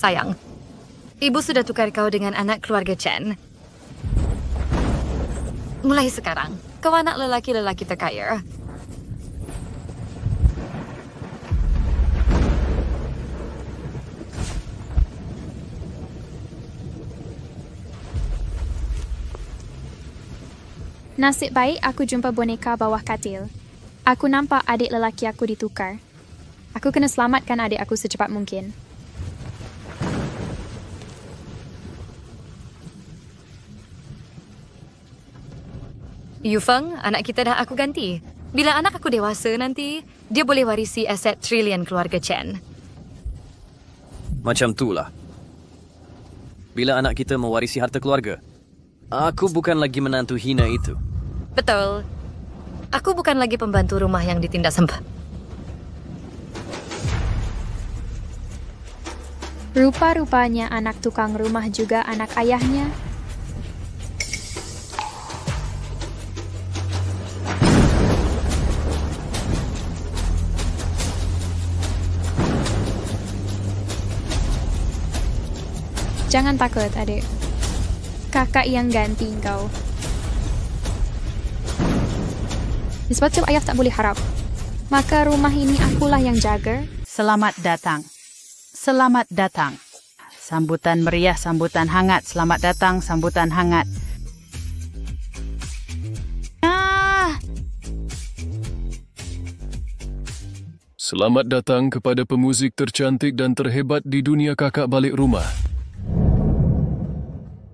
Sayang, ibu sudah tukar kau dengan anak keluarga Chen. Mulai sekarang, kau anak lelaki-lelaki terkaya. Nasib baik aku jumpa boneka bawah katil. Aku nampak adik lelaki aku ditukar. Aku kena selamatkan adik aku secepat mungkin. Yufeng, anak kita dah aku ganti. Bila anak aku dewasa nanti, dia boleh warisi aset trilion keluarga Chen. Macam itulah. Bila anak kita mewarisi harta keluarga, aku bukan lagi menantu hina itu. Betul. Aku bukan lagi pembantu rumah yang ditindas sembah. Rupa-rupanya anak tukang rumah juga anak ayahnya. Jangan takut, adik. Kakak yang ganti kau. Sebab ayah tak boleh harap. Maka rumah ini akulah yang jaga. Selamat datang. Selamat datang. Sambutan meriah, sambutan hangat. Selamat datang, sambutan hangat. Selamat datang kepada pemuzik tercantik dan terhebat di dunia kakak balik rumah.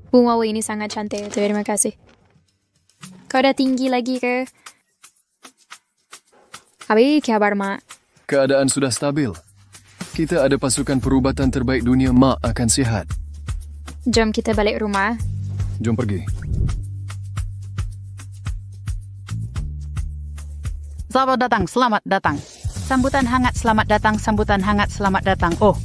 Bunga ini sangat cantik. Terima kasih. Kau dah tinggi lagi ke? Apa kabar, Mak? Keadaan sudah stabil. Kita ada pasukan perubatan terbaik dunia, Mak akan sihat. Jom kita balik rumah. Jom pergi. Selamat datang, selamat datang. Sambutan hangat, selamat datang, sambutan hangat, selamat datang. Oh.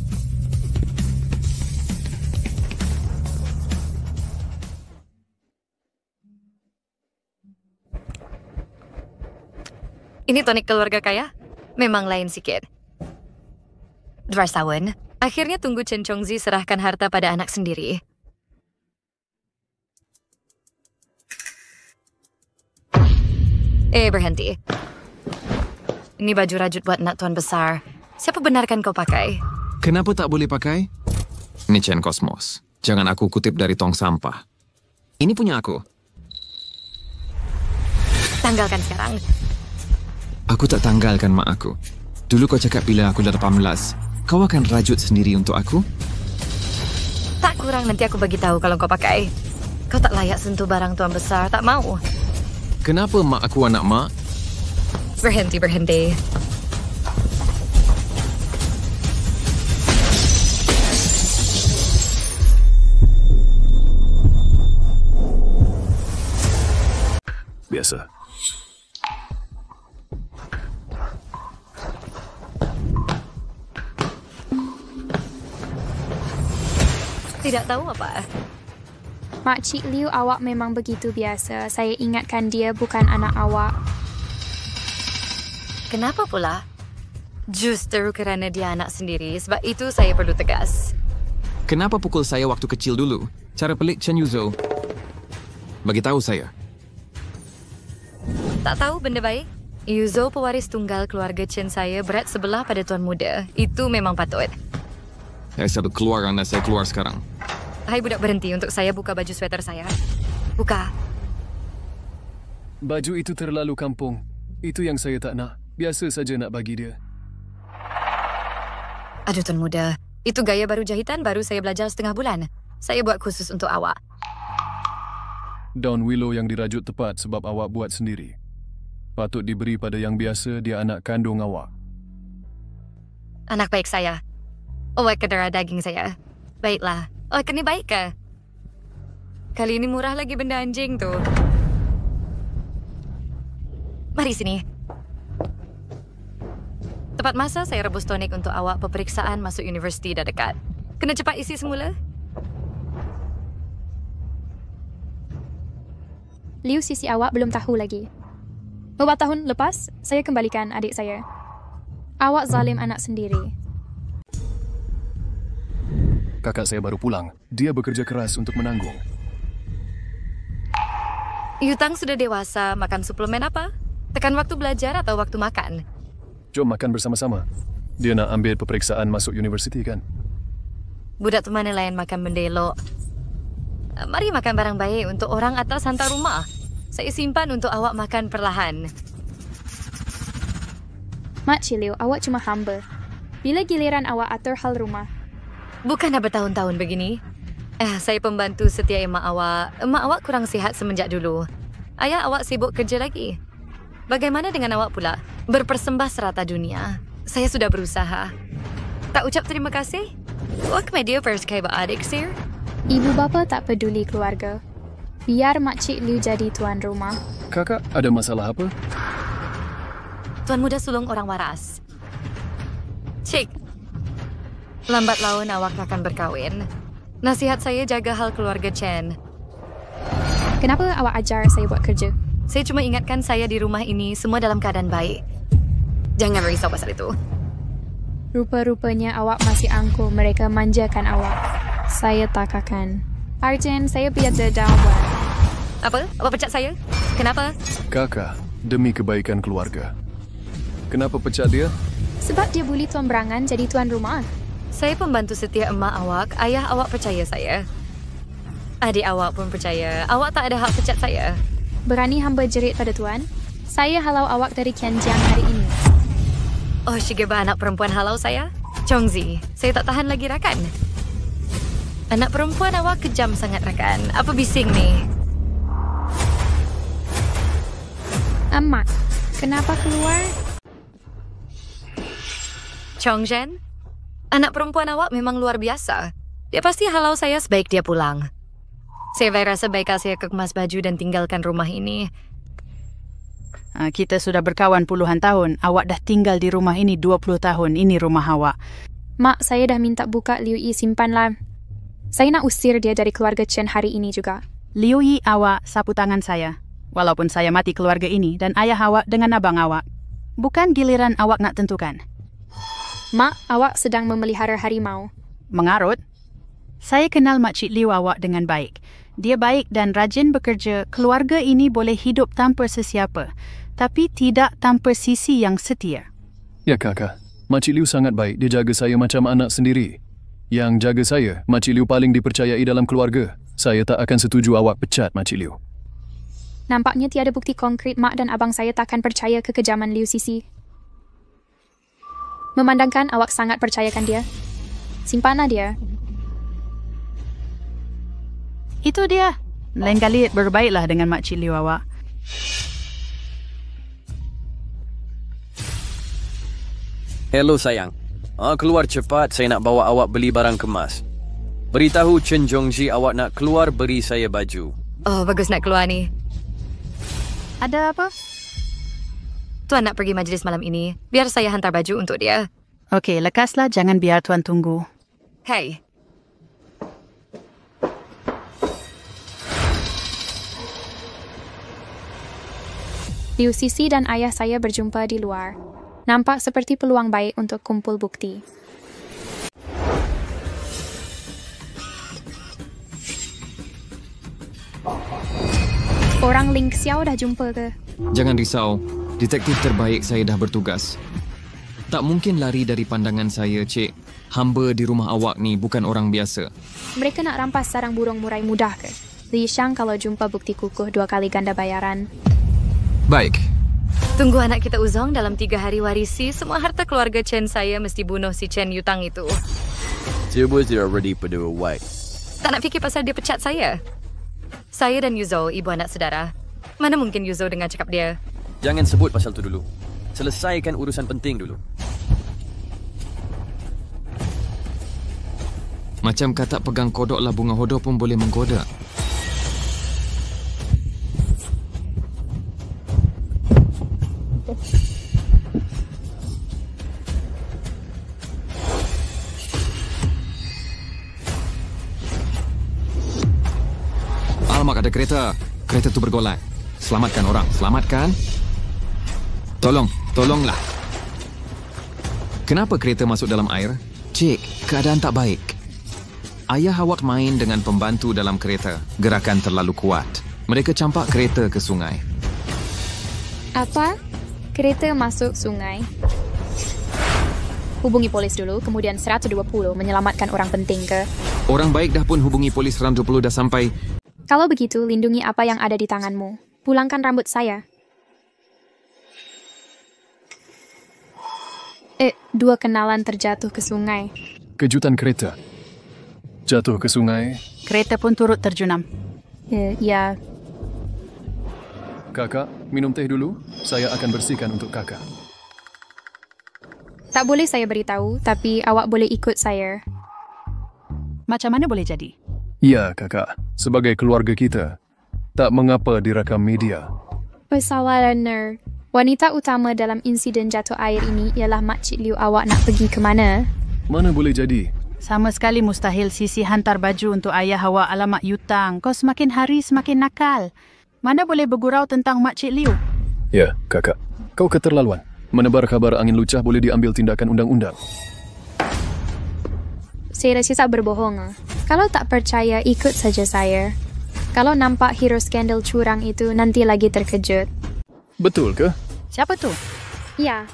Ini tonik keluarga kaya? Memang lain sikit. Dwarsawan, akhirnya tunggu Chen Chongzi serahkan harta pada anak sendiri. Berhenti. Ini baju rajut buat anak tuan besar. Siapa benarkan kau pakai? Kenapa tak boleh pakai? Ini Chen Cosmos. Jangan aku kutip dari tong sampah. Ini punya aku. Tanggalkan sekarang. Aku tak tanggalkan mak aku. Dulu kau cakap bila aku dah 18, kau akan rajut sendiri untuk aku? Tak kurang nanti aku bagi tahu kalau kau pakai. Kau tak layak sentuh barang tuan besar, tak mau. Kenapa mak aku anak mak? Berhenti. Biasa. Tidak tahu apa? Makcik Liu, awak memang begitu biasa. Saya ingatkan dia bukan anak awak. Kenapa pula? Justru kerana dia anak sendiri, sebab itu saya perlu tegas. Kenapa pukul saya waktu kecil dulu? Cara pelik Chen Yuzhou. Bagi tahu saya. Tak tahu benda baik? Yuzhou pewaris tunggal keluarga Chen saya berat sebelah pada tuan muda. Itu memang patut. Saya selalu keluar anda saya keluar sekarang. Hai budak, berhenti untuk saya buka baju sweater saya. Buka. Baju itu terlalu kampung. Itu yang saya tak nak. Biasa saja nak bagi dia. Aduh tuan muda, itu gaya baru jahitan baru saya belajar setengah bulan. Saya buat khusus untuk awak. Daun willow yang dirajut tepat sebab awak buat sendiri. Patut diberi pada yang biasa, dia anak kandung awak. Anak baik saya. Awak ke darah daging saya. Baiklah. Awak ni baik ke? Kali ini murah lagi benda anjing tu. Mari sini. Tepat masa saya rebus tonik untuk awak. Peperiksaan masuk universiti dah dekat. Kena cepat isi semula. Liu, sisi awak belum tahu lagi. Beberapa tahun lepas, saya kembalikan adik saya. Awak zalim anak sendiri. Kakak saya baru pulang. Dia bekerja keras untuk menanggung. Yutang sudah dewasa, makan suplemen apa? Tekan waktu belajar atau waktu makan? Jom makan bersama-sama. Dia nak ambil peperiksaan masuk universiti kan? Budak tu mana lain makan mendelok. Mari makan barang baik untuk orang atas hantar rumah. Saya simpan untuk awak makan perlahan. Mak Ciliu, awak cuma hamba. Bila giliran awak atur hal rumah? Bukan dah bertahun-tahun begini. Saya pembantu setia emak awak. Emak awak kurang sihat semenjak dulu. Ayah awak sibuk kerja lagi. Bagaimana dengan awak pula? Berpersembah serata dunia. Saya sudah berusaha. Tak ucap terima kasih? Wak media first kaya adik sir? Ibu bapa tak peduli keluarga. Biar Makcik Liu jadi tuan rumah. Kakak, ada masalah apa? Tuan muda sulung orang waras. Cik, lambat laun awak akan berkahwin. Nasihat saya jaga hal keluarga Chen. Kenapa awak ajar saya buat kerja? Saya cuma ingatkan saya di rumah ini semua dalam keadaan baik. Jangan risau pasal itu. Rupa-rupanya awak masih angkuh mereka manjakan awak. Saya tak akan. Arjen, saya biasa dawan. Apa? Apa pecat saya? Kenapa? Kakak, demi kebaikan keluarga. Kenapa pecat dia? Sebab dia bully tuan berangan jadi tuan rumah. Saya pembantu setia emak awak. Ayah awak percaya saya. Adik awak pun percaya. Awak tak ada hak pecat saya. Berani hamba jerit pada tuan? Saya halau awak dari Kianjiang hari ini. Oh, Shigeba anak perempuan halau saya? Chongzi, saya tak tahan lagi rakan. Anak perempuan awak kejam sangat rakan. Apa bising ni? Amat, kenapa keluar? Chongzhen, anak perempuan awak memang luar biasa. Dia pasti halau saya sebaik dia pulang. Saya rasa baiklah saya kemas baju dan tinggalkan rumah ini. Kita sudah berkawan puluhan tahun. Awak dah tinggal di rumah ini 20 tahun. Ini rumah awak. Mak, saya dah minta buka Liu Yi simpanlah. Saya nak usir dia dari keluarga Chen hari ini juga. Liu Yi awak sapu tangan saya. Walaupun saya mati keluarga ini dan ayah awak dengan abang awak. Bukan giliran awak nak tentukan. Mak, awak sedang memelihara harimau. Mengarut? Saya kenal Makcik Liu awak dengan baik. Dia baik dan rajin bekerja. Keluarga ini boleh hidup tanpa sesiapa. Tapi tidak tanpa sisi yang setia. Ya kakak, Makcik Liu sangat baik. Dia jaga saya macam anak sendiri. Yang jaga saya, Makcik Liu paling dipercayai dalam keluarga. Saya tak akan setuju awak pecat Makcik Liu. Nampaknya tiada bukti konkret mak dan abang saya takkan percaya kekejaman Liu Sisi. Memandangkan awak sangat percayakan dia. Simpanlah dia. Itu dia. Lain kali berbaiklah dengan Makcik Liu awak. Hello sayang. Keluar cepat, saya nak bawa awak beli barang kemas. Beritahu Chen Zhongji awak nak keluar beri saya baju. Oh, bagus nak keluar ni. Ada apa? Tuan nak pergi majlis malam ini. Biar saya hantar baju untuk dia. Okey, lekaslah. Jangan biar tuan tunggu. Hey. Liu Sisi dan ayah saya berjumpa di luar. Nampak seperti peluang baik untuk kumpul bukti. Orang Ling Xiao dah jumpa ke? Jangan risau, detektif terbaik saya dah bertugas. Tak mungkin lari dari pandangan saya, Cik. Hamba di rumah awak ni bukan orang biasa. Mereka nak rampas sarang burung murai mudah ke? Li Shang kalau jumpa bukti kukuh 2 kali ganda bayaran. Baik. Tunggu anak kita Uzong dalam 3 hari warisi. Semua harta keluarga Chen saya mesti bunuh si Chen Yutang itu. Cuba dia ready pada white. Tak nak fikir pasal dia pecat saya. Saya dan Yuzo, ibu anak saudara. Mana mungkin Yuzo dengar cakap dia? Jangan sebut pasal tu dulu. Selesaikan urusan penting dulu. Macam kata pegang kodok lah bunga hodoh pun boleh menggoda. Alamak, ada kereta. Kereta tu bergolak. Selamatkan orang. Selamatkan. Tolonglah. Kenapa kereta masuk dalam air? Cik, keadaan tak baik. Ayah awak main dengan pembantu dalam kereta. Gerakan terlalu kuat. Mereka campak kereta ke sungai. Apa? Kereta masuk sungai? Hubungi polis dulu, kemudian 120 menyelamatkan orang penting ke... Orang baik dah pun hubungi polis 120 dah sampai. Kalau begitu, lindungi apa yang ada di tanganmu. Pulangkan rambut saya. 2 kenalan terjatuh ke sungai. Kejutan kereta. Jatuh ke sungai. Kereta pun turut terjunam. Ya, Kakak, minum teh dulu. Saya akan bersihkan untuk kakak. tak boleh saya beritahu, tapi awak boleh ikut saya. Macam mana boleh jadi? Ya, kakak. Sebagai keluarga kita, tak mengapa direkam media. Persoalan nerd. Wanita utama dalam insiden jatuh air ini ialah Makcik Liu. Awak nak pergi ke mana? Mana boleh jadi? Sama sekali mustahil Sisi hantar baju untuk ayah awak. Alamak Yutang, kau semakin hari semakin nakal. Mana boleh bergurau tentang Makcik Liu? Ya, kakak. Kau keterlaluan. Menebar kabar angin lucah boleh diambil tindakan undang-undang. Saya rasa tak berbohong. Kalau tak percaya, ikut saja saya. Kalau nampak hero skandal curang itu, nanti lagi terkejut. Betul ke? Siapa tu? Ya.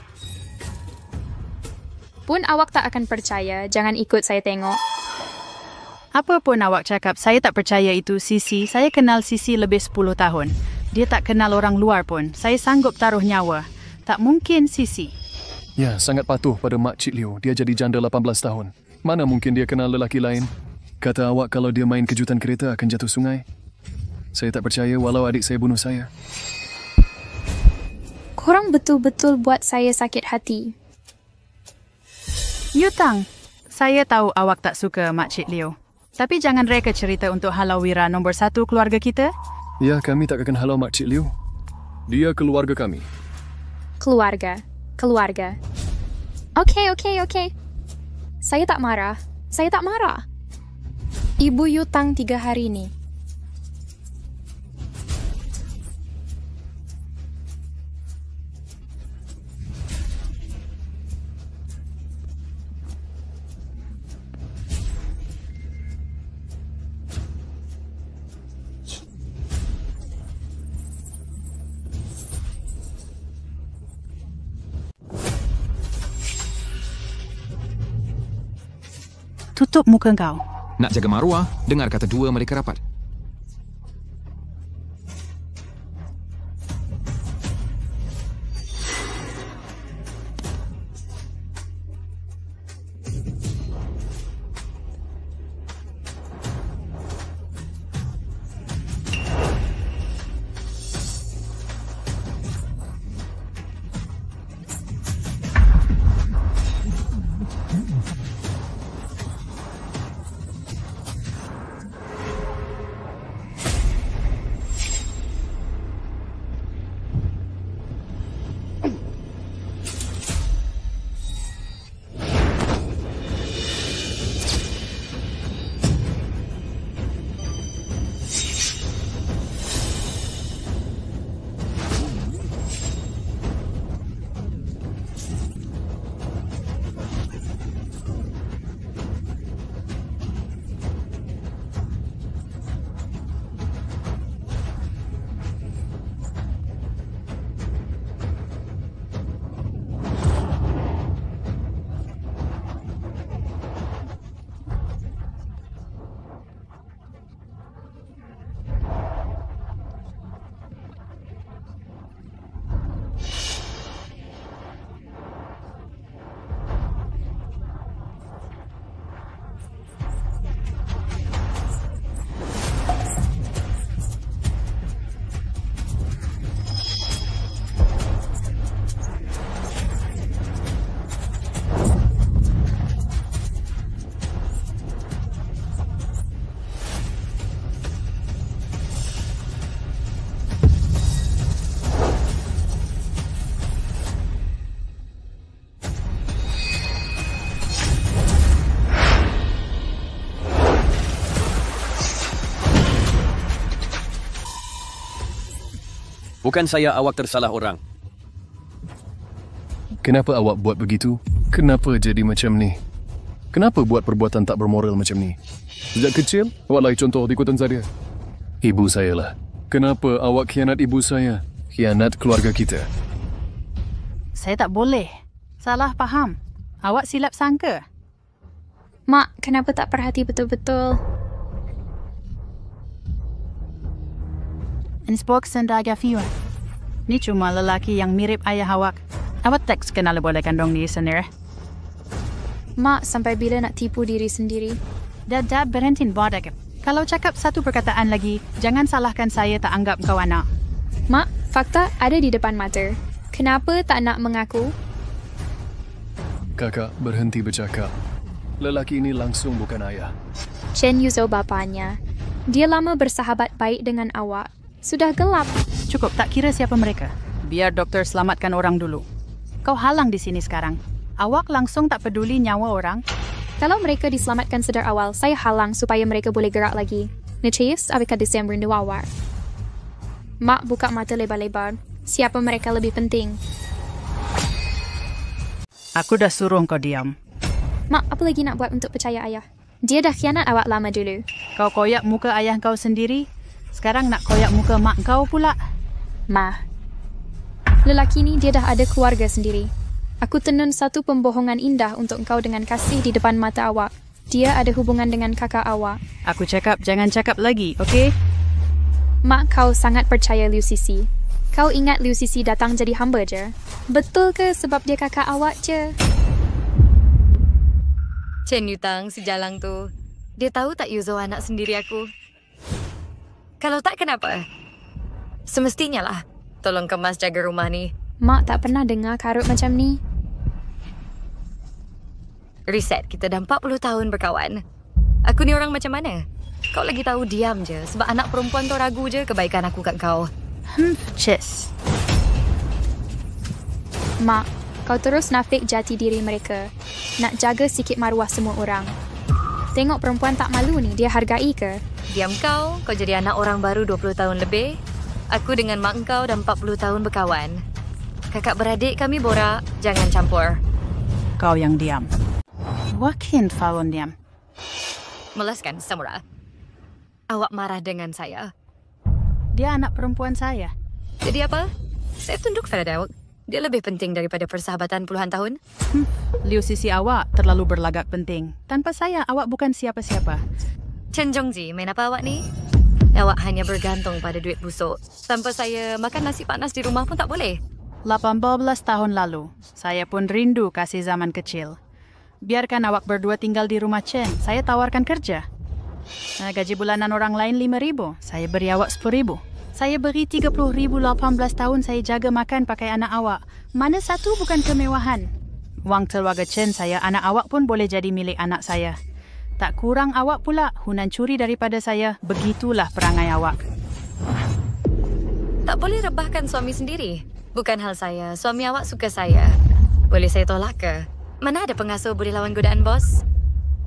Pun awak tak akan percaya, jangan ikut saya tengok. Apa pun awak cakap, saya tak percaya itu Sisi. Saya kenal Sisi lebih 10 tahun. Dia tak kenal orang luar pun. Saya sanggup taruh nyawa. Tak mungkin Sisi. Ya, sangat patuh pada Makcik Liu. Dia jadi janda 18 tahun. Mana mungkin dia kenal lelaki lain? Kata awak kalau dia main kejutan kereta akan jatuh sungai. Saya tak percaya walau adik saya bunuh saya. Korang betul-betul buat saya sakit hati. Yutang, saya tahu awak tak suka Makcik Liu. Tapi jangan reka cerita untuk halau wira nombor 1 keluarga kita. Ya, kami tak akan halau Makcik Liu. Dia keluarga kami. Keluarga. Okey. Saya tak marah. Ibu Yutang 3 hari ni. Tutup muka kau. Nak jaga maruah, dengar kata 2 mereka rapat. Bukan saya, awak tersalah orang. Kenapa awak buat begitu? Kenapa jadi macam ni? Kenapa buat perbuatan tak bermoral macam ni? Sejak kecil, awak lah contoh ikutan saya. Ibu saya lah. Kenapa awak khianat ibu saya? Khianat keluarga kita. Saya tak boleh. Salah faham. Awak silap sangka. Mak, kenapa tak perhati betul-betul? Inspeksen Daga Fiwa. Ni cuma lelaki yang mirip ayah awak. Awak tak kenal boleh kandung diri sendiri. Mak, sampai bila nak tipu diri sendiri? Dah berhenti bodoh. Kalau cakap satu perkataan lagi, jangan salahkan saya tak anggap kau anak. Mak, fakta ada di depan mata. Kenapa tak nak mengaku? Kakak, berhenti bercakap. Lelaki ini langsung bukan ayah. Chen Yuzo bapanya. Dia lama bersahabat baik dengan awak. Sudah gelap. Cukup, tak kira siapa mereka. Biar doktor selamatkan orang dulu. Kau halang di sini sekarang. Awak langsung tak peduli nyawa orang. Kalau mereka diselamatkan sedar awal, saya halang supaya mereka boleh gerak lagi. Nechis, apakah Desember rindu awak? Mak buka mata lebar-lebar. Siapa mereka lebih penting? Aku dah suruh kau diam. Mak, apa lagi nak buat untuk percaya ayah? Dia dah khianat awak lama dulu. Kau koyak muka ayah kau sendiri. Sekarang nak koyak muka mak kau pula. Ma, lelaki ni dia dah ada keluarga sendiri. Aku tenun satu pembohongan indah untuk engkau dengan kasih di depan mata awak. Dia ada hubungan dengan kakak awak. Aku cakap jangan cakap lagi, okey? Mak, kau sangat percaya Liu Sisi. Kau ingat Liu Sisi datang jadi hamba je? Betul ke sebab dia kakak awak je? Chen Yutang, si jalang tu. Dia tahu tak Yuzo anak sendiri aku? Kalau tak, kenapa? Semestinya lah. Tolong kemas jaga rumah ni. Mak tak pernah dengar karut macam ni. Reset, kita dah 40 tahun berkawan. Aku ni orang macam mana? Kau lagi tahu diam je. Sebab anak perempuan tu ragu je kebaikan aku kat kau. Ches. Mak, kau terus nafik jati diri mereka. Nak jaga sikit maruah semua orang. Tengok perempuan tak malu ni, dia hargai ke? Diam kau jadi anak orang baru 20 tahun lebih. Aku dengan mak kau dah 40 tahun berkawan. Kakak beradik kami borak, jangan campur. Kau yang diam. Wakin Falon diam. Melaskan, Samura. Awak marah dengan saya. Dia anak perempuan saya. Jadi apa? Saya tunduk pada dia. Dia lebih penting daripada persahabatan puluhan tahun. Liu Sisi awak terlalu berlagak penting. Tanpa saya, awak bukan siapa-siapa. Chen Zhongji, main apa awak ni? Awak hanya bergantung pada duit busuk. Tanpa saya, makan nasi panas di rumah pun tak boleh. 18 tahun lalu, saya pun rindu kasih zaman kecil. Biarkan awak berdua tinggal di rumah Chen. Saya tawarkan kerja. Gaji bulanan orang lain 5,000. Saya beri awak 10,000. Saya beri 30,000 18 tahun saya jaga makan pakai anak awak. Mana satu bukan kemewahan. Wang keluarga Chen saya, anak awak pun boleh jadi milik anak saya. Tak kurang awak pula, hunan curi daripada saya. Begitulah perangai awak. Tak boleh rebahkan suami sendiri. Bukan hal saya. Suami awak suka saya. Boleh saya tolak ke? Mana ada pengasuh boleh lawan godaan bos?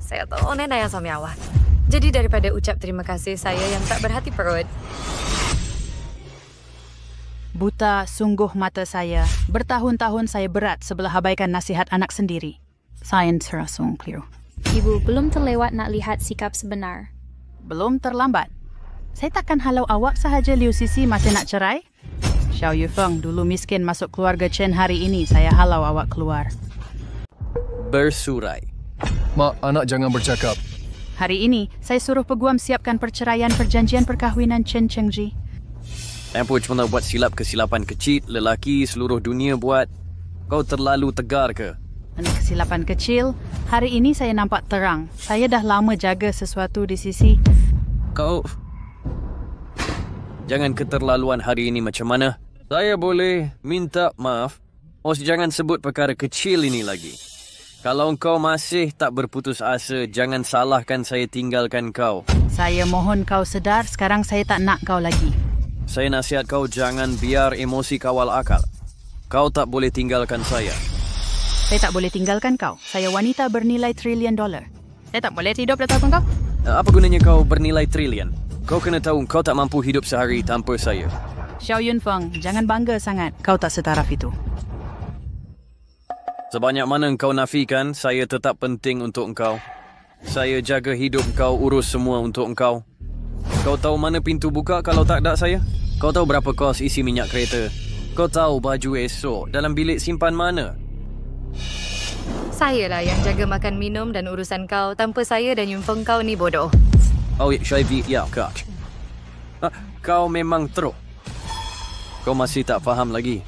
Saya tahu nenaya suami awak. Jadi daripada ucap terima kasih saya yang tak berhati perut. Buta sungguh mata saya. Bertahun-tahun saya berat sebelah abaikan nasihat anak sendiri. Sains rasung clear. Ibu belum terlewat nak lihat sikap sebenar. Belum terlambat. Saya takkan halau awak sahaja Liu Sisi masih nak cerai. Xiao Yufeng dulu miskin masuk keluarga Chen hari ini. Saya halau awak keluar. Bersurai. Mak, anak jangan bercakap. Hari ini, saya suruh peguam siapkan perceraian perjanjian perkahwinan Chen Chengji. Tempoh cuma nak buat silap kesilapan kecil, lelaki seluruh dunia buat. Kau terlalu tegar ke? Kesilapan kecil, hari ini saya nampak terang. Saya dah lama jaga sesuatu di sisi. Kau... Jangan keterlaluan hari ini macam mana? Saya boleh minta maaf. Jangan sebut perkara kecil ini lagi. Kalau kau masih tak berputus asa, jangan salahkan saya tinggalkan kau. Saya mohon kau sedar, sekarang saya tak nak kau lagi. Saya nasihat kau jangan biar emosi kawal akal. Kau tak boleh tinggalkan saya. Saya tak boleh tinggalkan kau. Saya wanita bernilai $1 trillion. Saya tak boleh hidup di atas kau. Apa gunanya kau bernilai triliun? Kau kena tahu kau tak mampu hidup sehari tanpa saya. Xiao Yunfeng, jangan bangga sangat. Kau tak setaraf itu. Sebanyak mana engkau nafikan, saya tetap penting untuk engkau. Saya jaga hidup engkau, urus semua untuk engkau. Kau tahu mana pintu buka kalau tak ada saya? Kau tahu berapa kos isi minyak kereta? Kau tahu baju esok dalam bilik simpan mana? Sayalah yang jaga makan minum dan urusan kau. Tanpa saya dan Yunfeng kau ni bodoh. Oh, Shyvi, ya, Kak. Kau memang teruk. Kau masih tak faham lagi.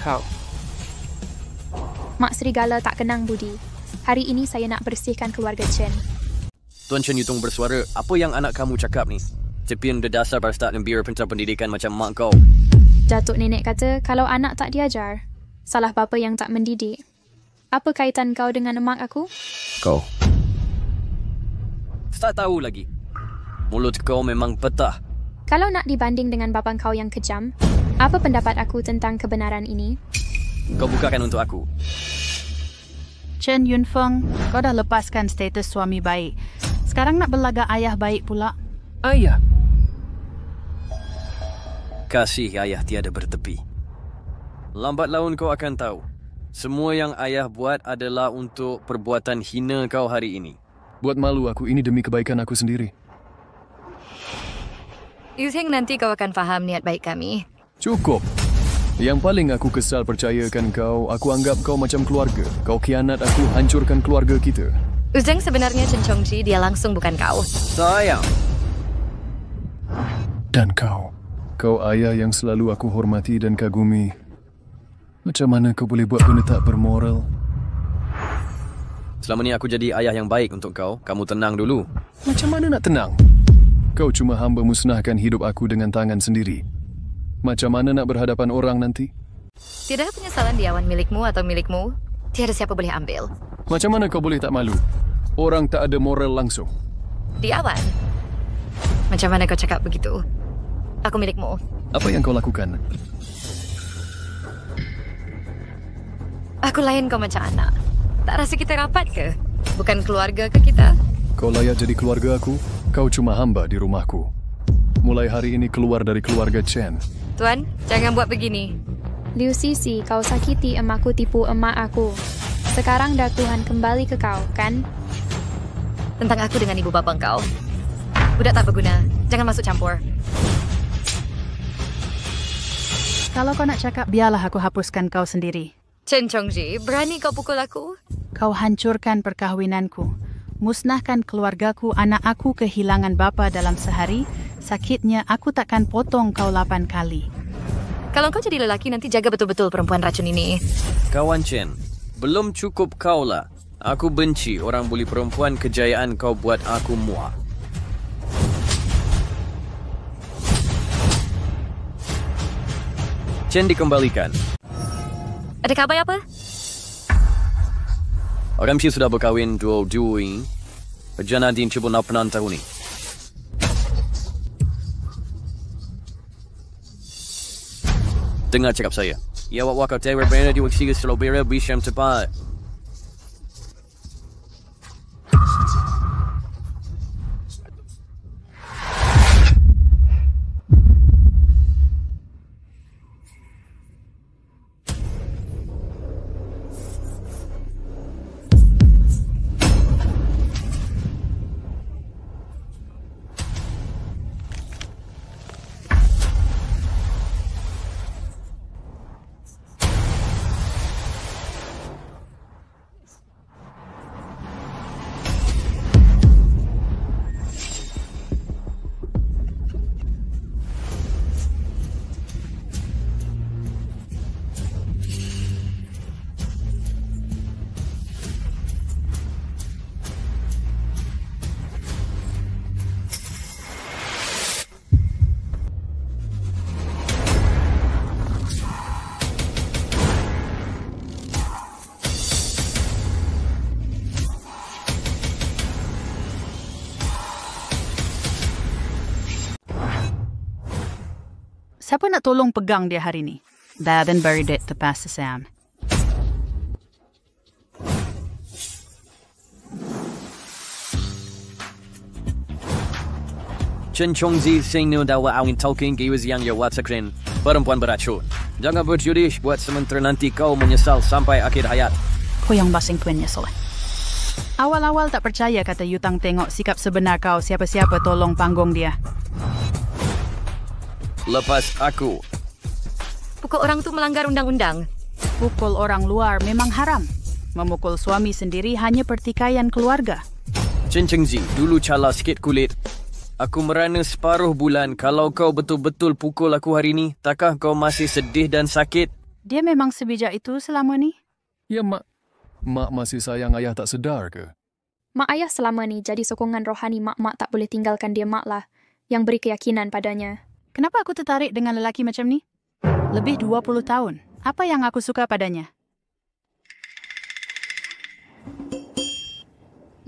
Kau. Mak Serigala tak kenang budi. Hari ini saya nak bersihkan keluarga Chen. Tuan Chen Yutung bersuara, apa yang anak kamu cakap ni? Cepian berdasar pada start dan biar pendidikan macam mak kau. Datuk nenek kata kalau anak tak diajar, salah bapa yang tak mendidik. Apa kaitan kau dengan emak aku? Kau. Tak tahu lagi. Mulut kau memang petah. Kalau nak dibanding dengan bapa kau yang kejam, apa pendapat aku tentang kebenaran ini? Kau bukakan untuk aku. Chen Yunfeng, kau dah lepaskan status suami baik. Sekarang nak berlagak ayah baik pula. Ayah? Kasih ayah tiada bertepi. Lambat laun kau akan tahu. Semua yang ayah buat adalah untuk perbuatan hina kau hari ini. Buat malu aku, ini demi kebaikan aku sendiri. Yuseng, nanti kau akan faham niat baik kami. Cukup. Yang paling aku kesal percayakan kau, aku anggap kau macam keluarga. Kau khianat aku, hancurkan keluarga kita. Uzeng sebenarnya Chen Chongji, dia langsung bukan kau. Sayang. Dan kau ayah yang selalu aku hormati dan kagumi. Macam mana kau boleh buat benda tak bermoral? Selama ni aku jadi ayah yang baik untuk kau. Kamu tenang dulu. Macam mana nak tenang? Kau cuma hamba musnahkan hidup aku dengan tangan sendiri. Macam mana nak berhadapan orang nanti? Tiada penyesalan di awan milikmu atau milikmu. Tiada siapa boleh ambil. Macam mana kau boleh tak malu? Orang tak ada moral langsung. Di awan? Macam mana kau cakap begitu? Aku milikmu. Apa yang kau lakukan? Aku layan kau macam anak. Tak rasa kita rapat ke? Bukan keluarga ke kita? Kau layak jadi keluarga aku? Kau cuma hamba di rumahku. Mulai hari ini keluar dari keluarga Chen. Tuan, jangan buat begini. Liu Sisi, kau sakiti emakku tipu emak aku. Sekarang dah Tuhan kembali ke kau, kan? Tentang aku dengan ibu bapa kau. Budak tak berguna. Jangan masuk campur. Kalau kau nak cakap, biarlah aku hapuskan kau sendiri. Chen Chongji, berani kau pukul aku? Kau hancurkan perkahwinanku. Musnahkan keluargaku, anak aku kehilangan bapa dalam sehari. Sakitnya, aku takkan potong kau 8 kali. Kalau kau jadi lelaki, nanti jaga betul-betul perempuan racun ini. Kawan Chen, belum cukup kau lah. Aku benci orang bully perempuan, kejayaan kau buat aku muak. Chen dikembalikan. Ada khabar apa? Orang Mesti sudah berkahwin dua-dua. Perjalanan din cuba nak penang tahun ni. Dengar cakap saya. Ya, awak kau tewer berada di waktu selalu berada bisham tepat. Siapa nak tolong pegang dia hari ni? Dad and buried it to Pastor Sam. Chen Chongzi sing nu dawa awin talking giwas yang ya WhatsApp perempuan beracun. Jangan berjudi buat sementara nanti kau menyesal sampai akhir hayat. Kau yang basing tuannya soleh. Awal-awal tak percaya kata Yutang tengok sikap sebenar kau siapa-siapa tolong panggung dia. Lepas aku. Pukul orang tu melanggar undang-undang. Pukul orang luar memang haram. Memukul suami sendiri hanya pertikaian keluarga. Chen Chengzi, dulu cala sikit kulit. Aku merana separuh bulan. Kalau kau betul-betul pukul aku hari ni, takkah kau masih sedih dan sakit? Dia memang sebijak itu selama ni? Ya, Mak. Mak masih sayang ayah tak sedar ke? Mak ayah selama ni jadi sokongan rohani mak-mak tak boleh tinggalkan dia mak lah, yang beri keyakinan padanya. Kenapa aku tertarik dengan lelaki macam ni? Lebih 20 tahun. Apa yang aku suka padanya?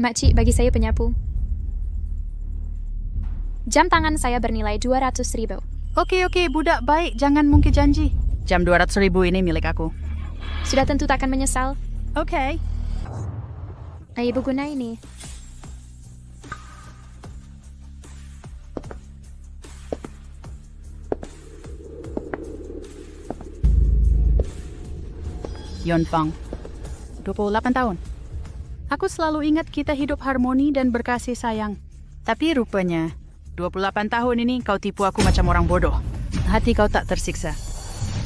Makcik bagi saya penyapu. Jam tangan saya bernilai 200,000. Okey, budak baik. Jangan mungkir janji. Jam 200,000 ini milik aku. Sudah tentu takkan menyesal. Okey. Ibu guna ini. Yun Fang, 28 tahun. Aku selalu ingat kita hidup harmoni dan berkasih sayang. Tapi rupanya, 28 tahun ini kau tipu aku macam orang bodoh. Hati kau tak tersiksa.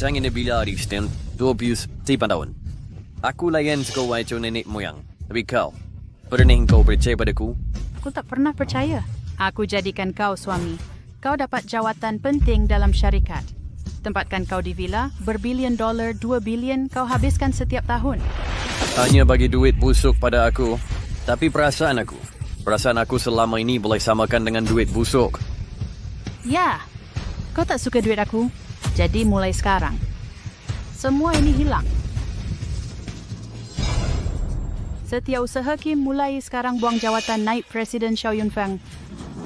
Jangan bila di stand 28 tahun. Aku layan sekolah macam nenek moyang. Tapi kau, pernah kau percaya padaku? Aku tak pernah percaya. Aku jadikan kau suami. Kau dapat jawatan penting dalam syarikat. Tempatkan kau di villa, berbilion dolar, 2 bilion kau habiskan setiap tahun. Hanya bagi duit busuk pada aku. Tapi perasaan aku selama ini boleh samakan dengan duit busuk. Ya, kau tak suka duit aku. Jadi mulai sekarang, semua ini hilang. Setiausaha Kim mulai sekarang buang jawatan naib Presiden Xiao Yunfang.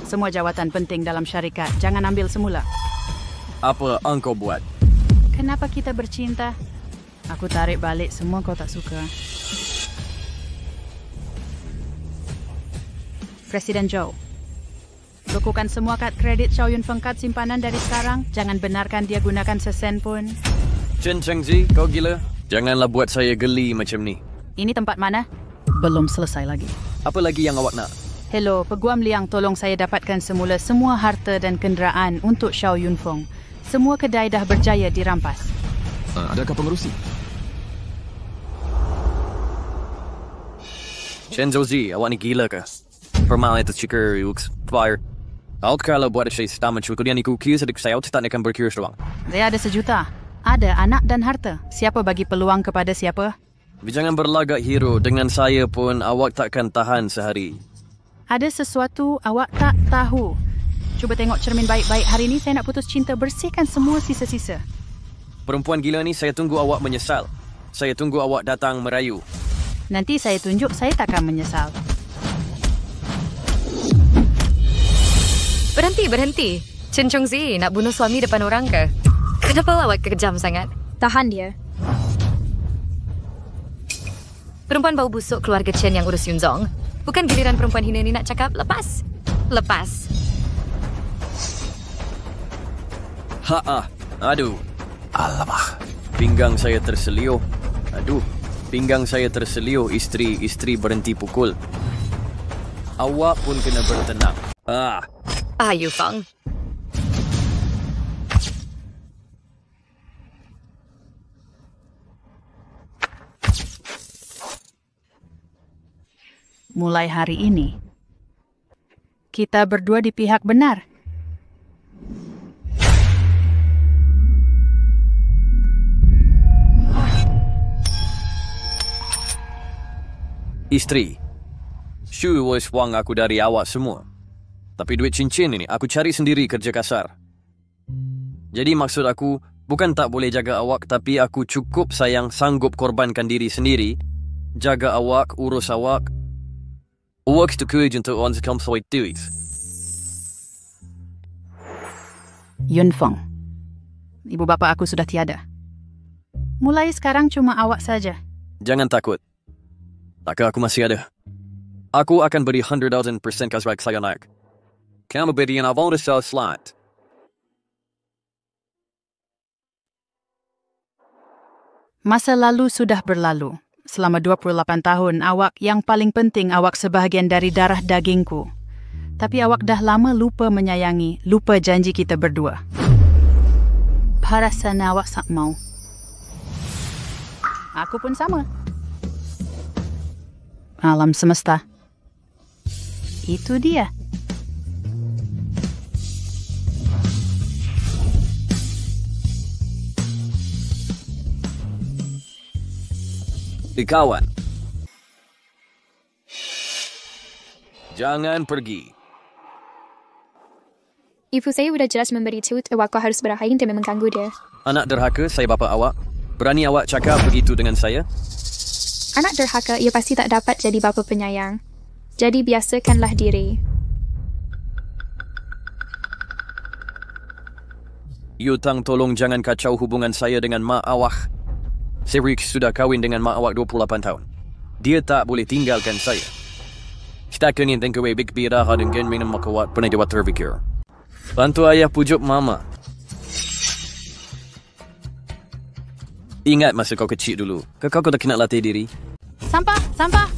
Semua jawatan penting dalam syarikat, jangan ambil semula. Apa engkau buat? Kenapa kita bercinta? Aku tarik balik semua kau tak suka. Presiden Zhou, bekukan semua kad kredit Xiao Yunfeng kad simpanan dari sekarang. Jangan benarkan dia gunakan sesen pun. Chen Chengzi, kau gila? Janganlah buat saya geli macam ni. Ini tempat mana? Belum selesai lagi. Apa lagi yang awak nak? Hello, Peguam Liang, tolong saya dapatkan semula semua harta dan kenderaan untuk Xiao Yunfeng. Semua kedai dah berjaya dirampas. Adakah pengerusi? Chen Zouzi, awak ni gila ke? Permalan itu cikir fire. Kau kalau buat saya setamat cukup dia ni kuki sedek saya tak akan berkira seruang. Saya ada 1 juta. Ada anak dan harta. Siapa bagi peluang kepada siapa? Jangan berlagak hero. Dengan saya pun awak takkan tahan sehari. Ada sesuatu awak tak tahu. Cuba tengok cermin baik-baik. Hari ini saya nak putus cinta. Bersihkan semua sisa-sisa. Perempuan gila ni saya tunggu awak menyesal. Saya tunggu awak datang merayu. Nanti saya tunjuk saya takkan menyesal. Berhenti. Chen Chongzi nak bunuh suami depan orang ke? Kenapa awak kejam sangat? Tahan dia. Perempuan bau busuk keluarga Chen yang urus Yunzong. Bukan giliran perempuan hina ni nak cakap lepas. Aduh. Alamak. Pinggang saya terseliuh. Pinggang saya terseliuh. Isteri berhenti pukul. Awak pun kena bertenang. Yufang. Mulai hari ini, kita berdua di pihak benar. Isteri, Shu was wang aku dari awak semua. Tapi duit cincin ini aku cari sendiri kerja kasar. Jadi maksud aku, bukan tak boleh jaga awak, tapi aku cukup sayang sanggup korbankan diri sendiri. Jaga awak, urus awak. Awak itu kerja untuk orang sekam soal duit. Yunfeng, ibu bapa aku sudah tiada. Mulai sekarang cuma awak saja. Jangan takut. Takkah aku masih ada. Aku akan beri 100,000% kasrak saya naik. Kamu berikan abang rasa slot. Masa lalu sudah berlalu. Selama 28 tahun, awak yang paling penting awak sebahagian dari darah dagingku. Tapi awak dah lama lupa menyayangi, lupa janji kita berdua. Parasana awak tak mau. Aku pun sama. Alam semesta. Itu dia. Kawan, jangan pergi. Ibu saya sudah jelas memberitahu awak kau harus berakhir dan mengganggu dia. Anak derhaka, saya bapa awak. Berani awak cakap begitu dengan saya? Anak derhaka, ia pasti tak dapat jadi bapa penyayang. Jadi biasakanlah diri. Yutang, tolong jangan kacau hubungan saya dengan mak awak. Rick sudah kahwin dengan mak awak 28 tahun. Dia tak boleh tinggalkan saya. Setakat ingin tengok big bira dengan minum mak awak pernah dia terfikir. Bantu ayah pujuk mama. Ingat masa kau kecil dulu. Kau tak kena latih diri. Sampah, sampah.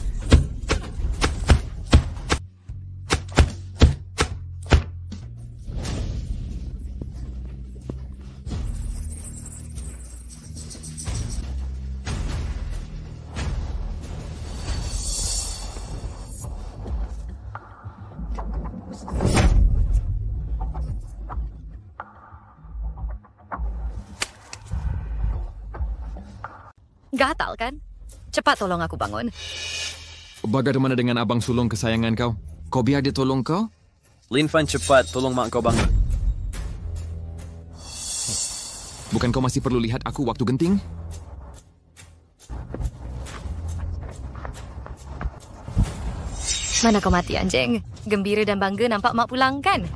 Gatal kan? Cepat tolong aku bangun. Bagaimana dengan abang sulung kesayangan kau? Kau biar dia tolong kau? Lin Fan, cepat tolong mak kau bangun. Bukan kau masih perlu lihat aku waktu genting? Mana kau mati anjing? Gembira dan bangga nampak mak pulang kan?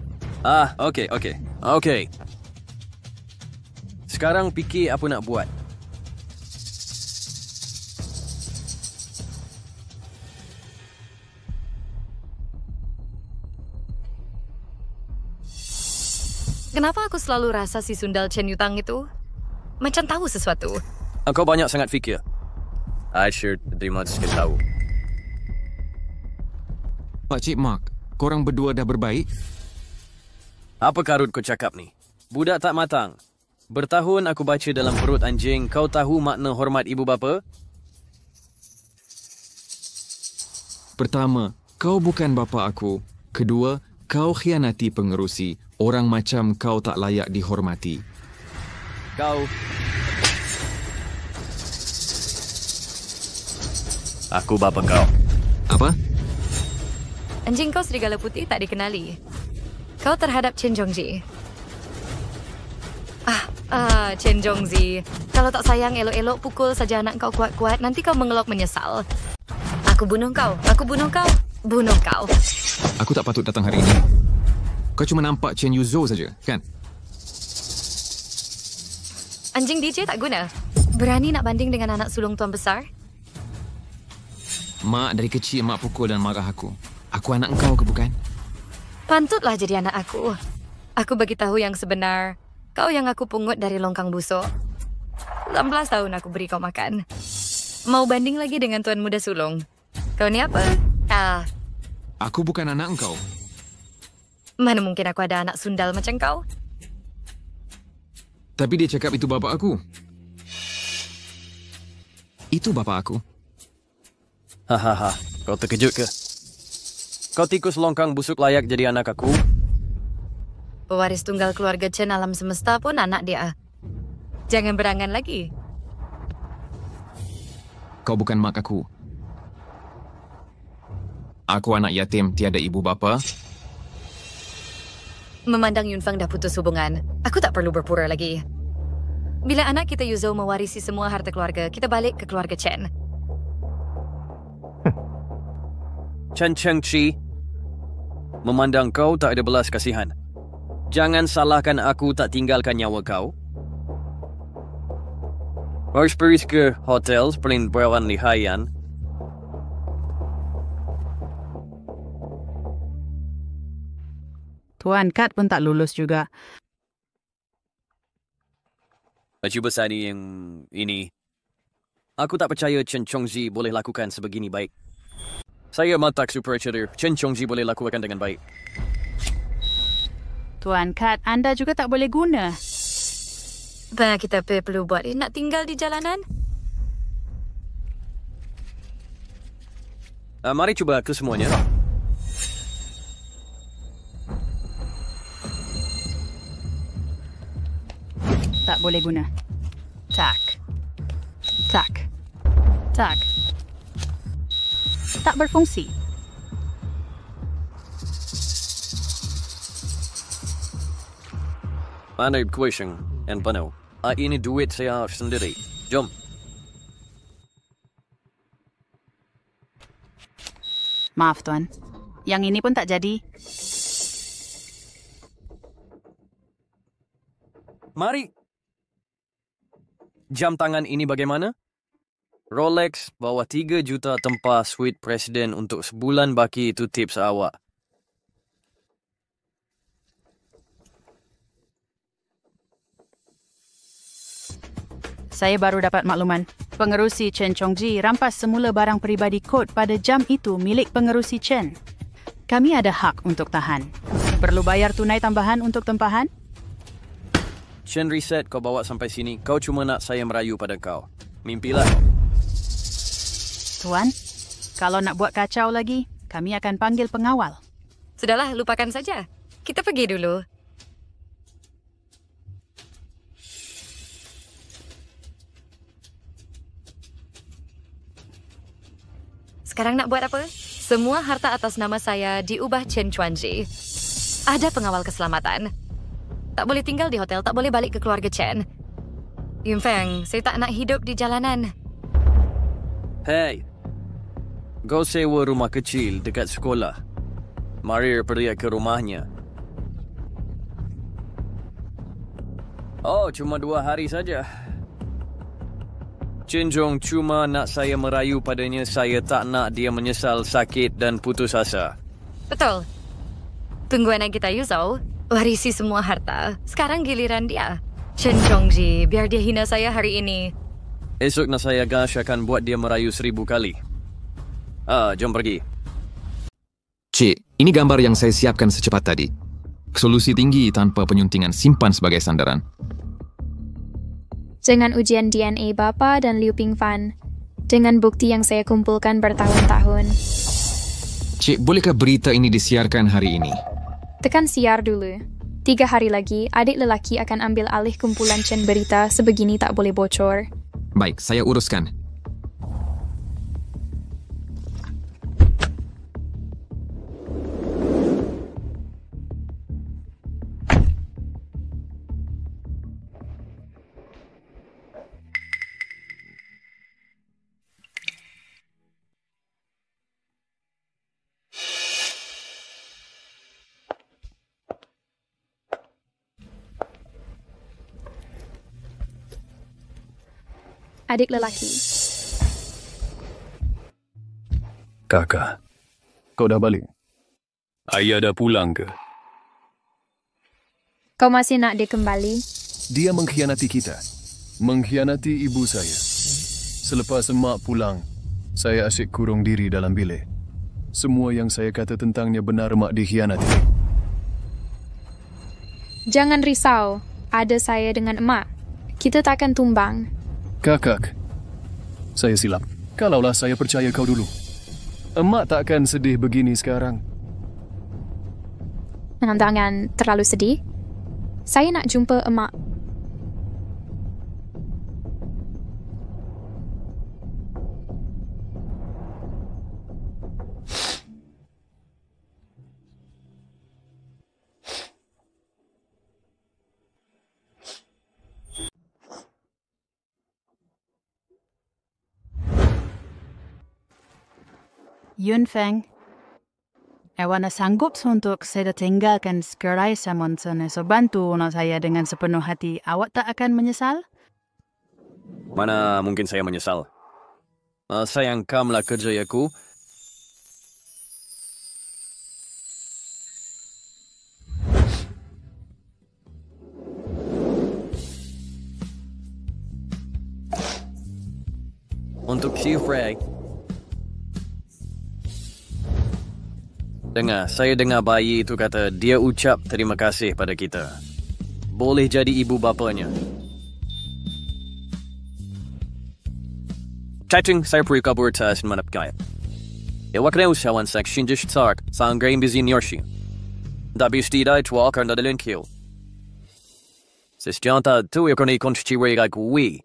Okey. Sekarang fikir apa nak buat. Kenapa aku selalu rasa si Sundal Chen Yutang itu macam tahu sesuatu? Kau banyak sangat fikir. I sure terima sikit tahu. Pakcik Mark, korang berdua dah berbaik? Apa karut kau cakap ni? Budak tak matang. Bertahun aku baca dalam perut anjing, kau tahu makna hormat ibu bapa? Pertama, kau bukan bapa aku. Kedua, kau khianati pengerusi. Orang macam kau tak layak dihormati. Kau... Aku bapa kau. Apa? Anjing kau serigala putih tak dikenali. Kau terhadap Chen Zhongzi. Chen Zhongzi. Kalau tak sayang, elok-elok pukul saja anak kau kuat-kuat. Nanti kau mengelok menyesal. Aku bunuh kau. Bunuh kau. Aku tak patut datang hari ini. Kau cuma nampak Chen Yuzhou saja, kan? Anjing DJ tak guna. Berani nak banding dengan anak sulung tuan besar? Mak dari kecil mak pukul dan marah aku. Aku anak kau ke bukan? Pantutlah jadi anak aku. Aku bagi tahu yang sebenar. Kau yang aku pungut dari longkang busuk. 18 tahun aku beri kau makan. Mau banding lagi dengan tuan muda sulung? Kau ni apa? Aku bukan anak kau. Mana mungkin aku ada anak sundal macam kau? Tapi dia cakap itu bapa aku. Itu bapa aku. Hahaha, kau terkejut ke? Kau tikus longkang busuk layak jadi anak aku? Pewaris tunggal keluarga Chen alam semesta pun anak dia. Jangan berangan lagi. Kau bukan mak aku. Aku anak yatim tiada ibu bapa. Memandang Yunfang dah putus hubungan, aku tak perlu berpura lagi. Bila anak kita Yuzhou mewarisi semua harta keluarga, kita balik ke keluarga Chen. Chen Chengchi, memandang kau tak ada belas kasihan. Jangan salahkan aku tak tinggalkan nyawa kau. Harus pergi ke hotel seperti berawan lihayan. Tuan Kat pun tak lulus juga. Baju besar ni yang ini. Aku tak percaya Chen Chongzi boleh lakukan sebegini baik. Saya matak superior. Chen Chongzi boleh lakukan dengan baik. Tuan Kat, anda juga tak boleh guna. Apa kita perlu buat? Nak tinggal di jalanan? Mari cuba ke semuanya. Tak boleh guna. Tak. Tak berfungsi. Mana kuising and penuh. Ini duit saya sendiri. Jom. Maaf, Tuan. Yang ini pun tak jadi. Mari. Jam tangan ini bagaimana? Rolex bawa 3 juta tempah suite presiden untuk sebulan baki itu tips awak. Saya baru dapat makluman. Pengerusi Chen Chongji rampas semula barang peribadi kod pada jam itu milik pengerusi Chen. Kami ada hak untuk tahan. Perlu bayar tunai tambahan untuk tempahan? Chen reset kau bawa sampai sini. Kau cuma nak saya merayu pada kau. Mimpilah. Tuan, kalau nak buat kacau lagi, kami akan panggil pengawal. Sudahlah, lupakan saja. Kita pergi dulu. Sekarang nak buat apa? Semua harta atas nama saya diubah Chen Chuanji. Ada pengawal keselamatan. Tak boleh tinggal di hotel, tak boleh balik ke keluarga Chen. Yun Feng, saya tak nak hidup di jalanan. Hey, kau sewa rumah kecil dekat sekolah. Mari pergi ke rumahnya. Oh, cuma 2 hari saja. Chen Zhong cuma nak saya merayu padanya. Saya tak nak dia menyesal, sakit dan putus asa. Betul. Tunggu anak kita Yuzhou warisi semua harta. Sekarang giliran dia. Chen Chongji, biar dia hina saya hari ini. Esok nak saya gas akan buat dia merayu 1000 kali. Jom pergi. Cik, ini gambar yang saya siapkan secepat tadi. Solusi tinggi tanpa penyuntingan, simpan sebagai sandaran. Dengan ujian DNA Bapa dan Liu Pingfan, dengan bukti yang saya kumpulkan bertahun-tahun. Cik, bolehkah berita ini disiarkan hari ini? Tekan siar dulu. 3 hari lagi, adik lelaki akan ambil alih kumpulan Chen berita sebegini tak boleh bocor. Baik, saya uruskan. Adik lelaki. Kakak, kau dah balik? Ayah dah pulang ke? Kau masih nak dia kembali? Dia mengkhianati kita. Mengkhianati ibu saya. Selepas emak pulang, saya asyik kurung diri dalam bilik. Semua yang saya kata tentangnya benar emak dikhianati. Jangan risau. Ada saya dengan emak. Kita takkan tumbang. Kakak, saya silap. Kalaulah saya percaya kau dulu. Emak takkan sedih begini sekarang. Jangan terlalu sedih. Saya nak jumpa emak. Yun Feng, Ewana sanggup untuk saya tinggalkan sekerai Samonson. So bantu saya dengan sepenuh hati. Awak tak akan menyesal? Mana mungkin saya menyesal. Sayangkanlah kerja aku. untuk si Frey. Saya dengar bayi itu kata dia ucap terima kasih pada kita. Boleh jadi ibu bapanya. Cacing, saya pergi kabur tas manap kaya. Iwak na usawan sa shinjish tark sa angrain bizin yorshi. Dabis di dai tuwak ar nadalin kill. Sis janta tu yakon ikon chiwe like we.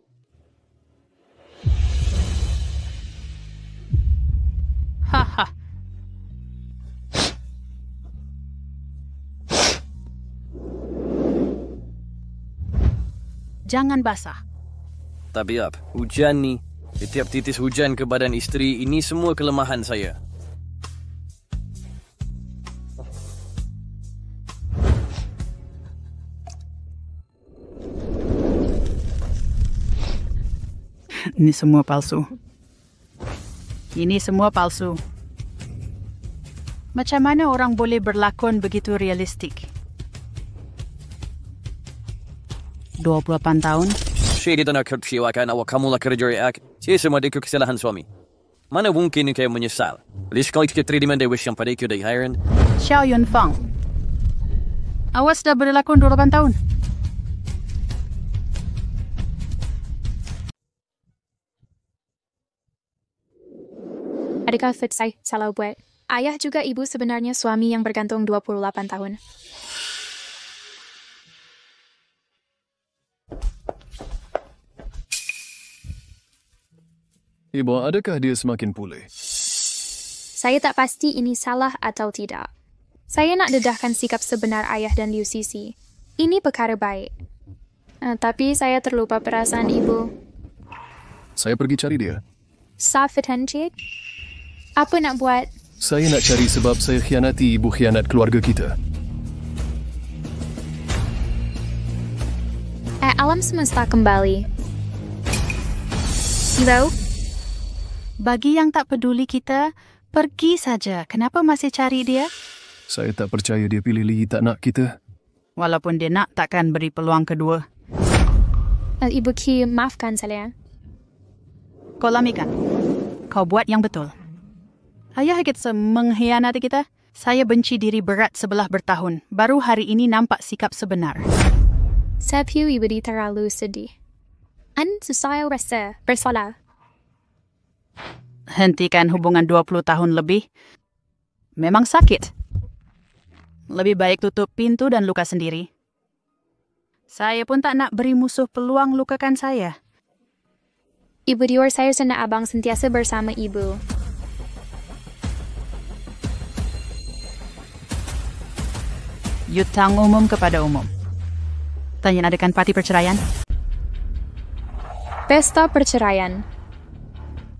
Haha. Jangan basah. Tapi apa? Hujan ni. Setiap titis hujan ke badan isteri, ini semua kelemahan saya. Ini semua palsu. Ini semua palsu. Macam mana orang boleh berlakon begitu realistik? 28 tahun? Saya tidak nak kecewakan awak kamu lah kerja reak. Saya semua ada kesalahan suami. Mana mungkin kamu menyesal? Lihat sekali kita terima dia wish yang pada ikut dari Hiren. Xiao Yunfeng. Awas dah berlakon 28 tahun. Adakah saya salah buat? Ayah juga ibu sebenarnya suami yang bergantung 28 tahun. Ibu, adakah dia semakin pulih? Saya tak pasti ini salah atau tidak. Saya nak dedahkan sikap sebenar ayah dan Liu Sisi. Ini perkara baik. Tapi saya terlupa perasaan ibu. Saya pergi cari dia. Safitan, Cik? Apa nak buat? Saya nak cari sebab saya khianati ibu khianat keluarga kita. Alam semesta kembali. Hello? Bagi yang tak peduli kita, pergi saja. Kenapa masih cari dia? Saya tak percaya dia pilih Li tak nak kita. Walaupun dia nak, takkan beri peluang kedua. Ibu Ki, maafkan saya. Kau lamikan. Kau buat yang betul. Ayah kita mengkhianati kita. Saya benci diri berat sebelah bertahun. Baru hari ini nampak sikap sebenar. Saya piu ibu terlalu sedih. Saya rasa bersalah. Hentikan hubungan 20 tahun lebih. Memang sakit. Lebih baik tutup pintu dan luka sendiri. Saya pun tak nak beri musuh peluang lukakan saya. Ibu Dior, saya senang abang sentiasa bersama ibu. Yutang umum kepada umum. Tanya adakan parti perceraian? Pesta perceraian.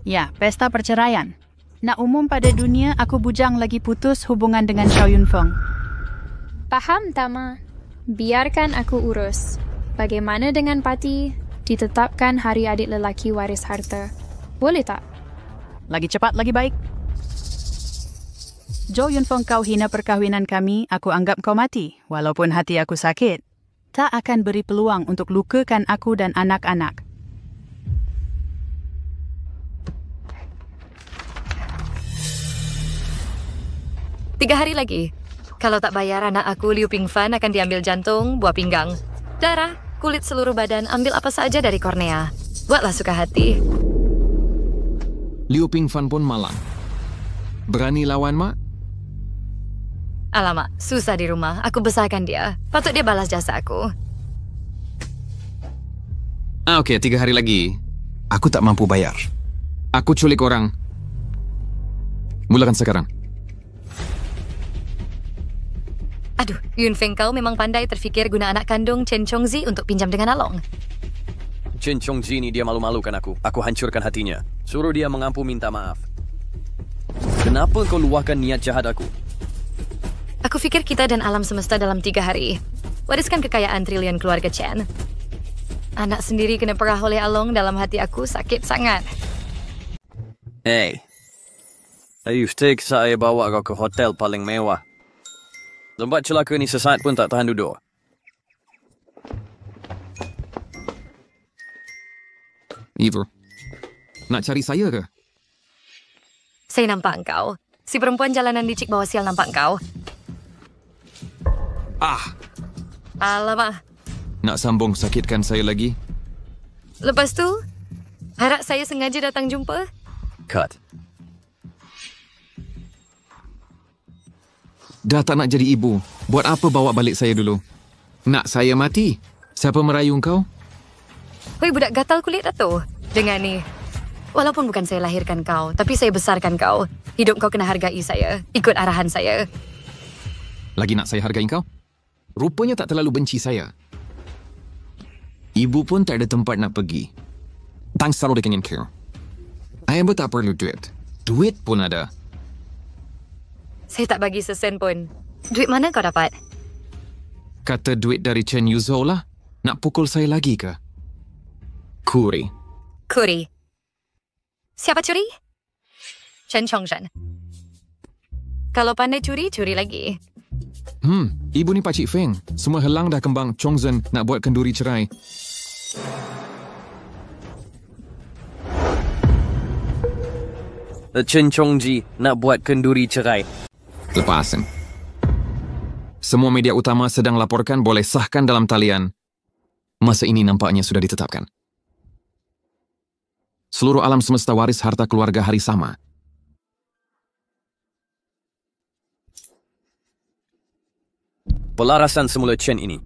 Ya, pesta perceraian. Nak umum pada dunia, aku bujang lagi putus hubungan dengan Xiao Yunfeng. Paham, Tama. Biarkan aku urus. Bagaimana dengan parti? Ditetapkan hari adik lelaki waris harta. Boleh tak? Lagi cepat, lagi baik. Zhou Yunfeng, kau hina perkahwinan kami, aku anggap kau mati. Walaupun hati aku sakit, tak akan beri peluang untuk lukakan aku dan anak-anak. Tiga hari lagi. Kalau tak bayar, anak aku Liu Pingfan akan diambil jantung, buah pinggang, darah, kulit seluruh badan, ambil apa saja dari kornea. Buatlah suka hati. Liu Pingfan pun malang. Berani lawan, Mak? Alamak, susah di rumah. Aku besarkan dia. Patut dia balas jasa aku. Okey, 3 hari lagi. Aku tak mampu bayar. Aku culik orang. Mulakan sekarang. Aduh, Yun Feng kau memang pandai terfikir guna anak kandung Chen Chongzi untuk pinjam dengan Along. Chen Chongzi ni dia malu-malukan aku. Aku hancurkan hatinya. Suruh dia mengampu minta maaf. Kenapa kau luahkan niat jahat aku? Aku fikir kita dan alam semesta dalam 3 hari. Wariskan kekayaan triliun keluarga Chen. Anak sendiri kena perah oleh Along, dalam hati aku sakit sangat. Hey. Ayu, steak saya bawa kau ke hotel paling mewah. Tempat celaka ni sesaat pun tak tahan duduk. Ivor, Nak cari saya ke? Saya nampak engkau. Si perempuan jalanan licik bawah sial nampak engkau. Alamak. Nak sambung sakitkan saya lagi? Lepas tu, harap saya sengaja datang jumpa. Cut. Dah tak nak jadi ibu. Buat apa bawa balik saya dulu? Nak saya mati? Siapa merayu kau? Hoi budak gatal kulit Dato'. Dengar ni. Walaupun bukan saya lahirkan kau, tapi saya besarkan kau. Hidup kau kena hargai saya. Ikut arahan saya. Lagi nak saya hargai kau? Rupanya tak terlalu benci saya. Ibu pun tak ada tempat nak pergi. Tak selalu dengan care. Ayah pun tak perlu duit. Duit pun ada. Saya tak bagi sesen pun. Duit mana kau dapat? Kata duit dari Chen Yuzhou lah. Nak pukul saya lagi ke? Kuri. Kuri. Siapa curi? Chen Chongshan. Kalau pandai curi, curi lagi. Ibu ni Pakcik Feng. Semua helang dah kembang Chongzhen nak buat kenduri cerai. Chen Chongji nak buat kenduri cerai. Lepasan. Semua media utama sedang laporkan boleh sahkan dalam talian. Masa ini nampaknya sudah ditetapkan. Seluruh alam semesta waris harta keluarga hari sama. Pelarasan semula Chen ini.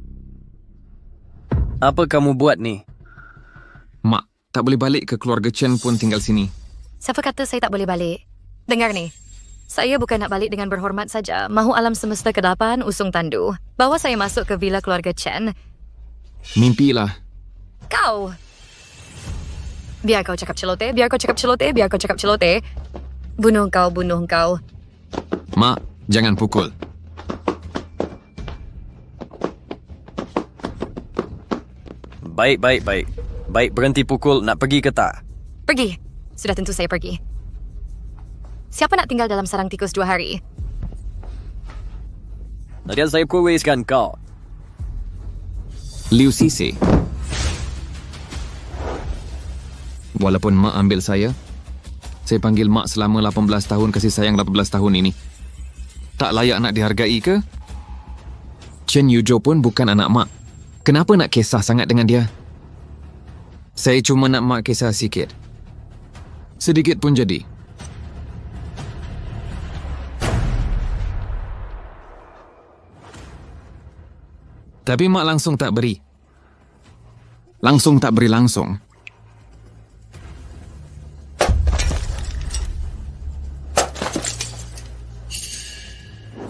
Apa kamu buat ni? Mak, tak boleh balik ke keluarga Chen pun tinggal sini. Siapa kata saya tak boleh balik? Dengar ni. Saya bukan nak balik dengan berhormat saja. Mahu alam semesta ke-8 usung tandu. Bawa saya masuk ke villa keluarga Chen. Mimpilah. Kau! Biar kau cakap celoteh, biar kau cakap celoteh, biar kau cakap celoteh. Bunuh kau, bunuh kau. Mak, jangan pukul. Baik. Baik, berhenti pukul. Nak pergi ke tak? Pergi. Sudah tentu saya pergi. Siapa nak tinggal dalam sarang tikus 2 hari? Nanti saya kuiskan kau. Liu Sisi. Walaupun mak ambil saya panggil mak selama 18 tahun kasih sayang 18 tahun ini. Tak layak nak dihargai ke? Chen Yuzhou pun bukan anak mak. Kenapa nak kisah sangat dengan dia? Saya cuma nak mak kisah sikit. Sedikit pun jadi. Tapi mak langsung tak beri. Langsung tak beri langsung.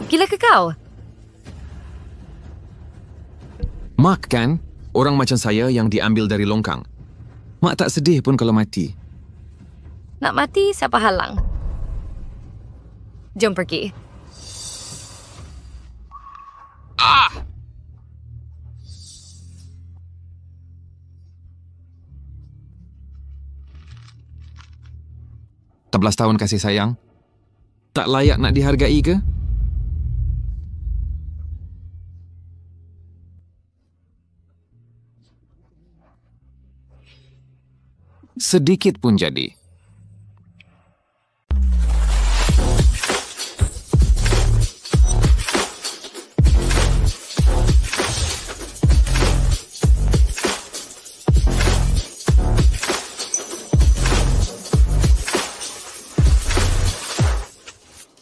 Gila ke kau? Mak kan, orang macam saya yang diambil dari longkang. Mak tak sedih pun kalau mati. Nak mati, siapa halang? Jom pergi. Ah! 14 tahun kasih sayang. Tak layak nak dihargai ke? Sedikit pun jadi.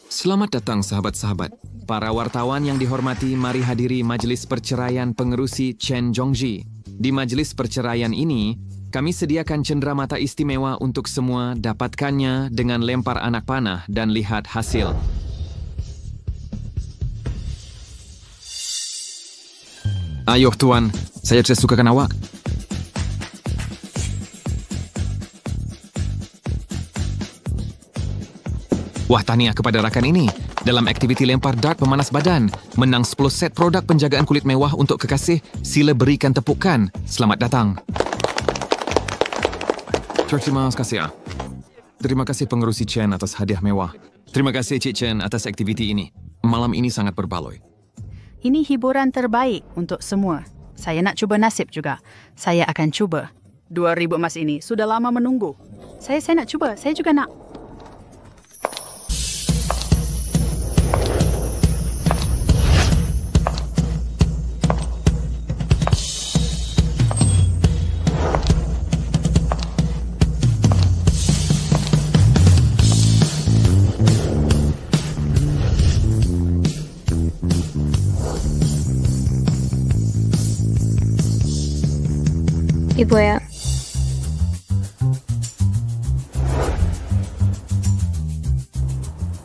Selamat datang sahabat-sahabat. Para wartawan yang dihormati, mari hadiri majlis perceraian pengerusi Chen Zhongji. Di majlis perceraian ini, kami sediakan cenderamata istimewa untuk semua, dapatkannya dengan lempar anak panah dan lihat hasil. Ayuh tuan, saya tidak sukakan awak. Wah, tahniah kepada rakan ini. Dalam aktiviti lempar dart pemanas badan, menang 10 set produk penjagaan kulit mewah untuk kekasih, sila berikan tepukan. Selamat datang. Terima kasih. Terima kasih pengerusi Chen atas hadiah mewah. Terima kasih Cik Chen atas aktiviti ini. Malam ini sangat berbaloi. Ini hiburan terbaik untuk semua. Saya nak cuba nasib juga. Saya akan cuba. 2,000 emas ini sudah lama menunggu. Saya nak cuba. Saya juga nak. Ibu ya.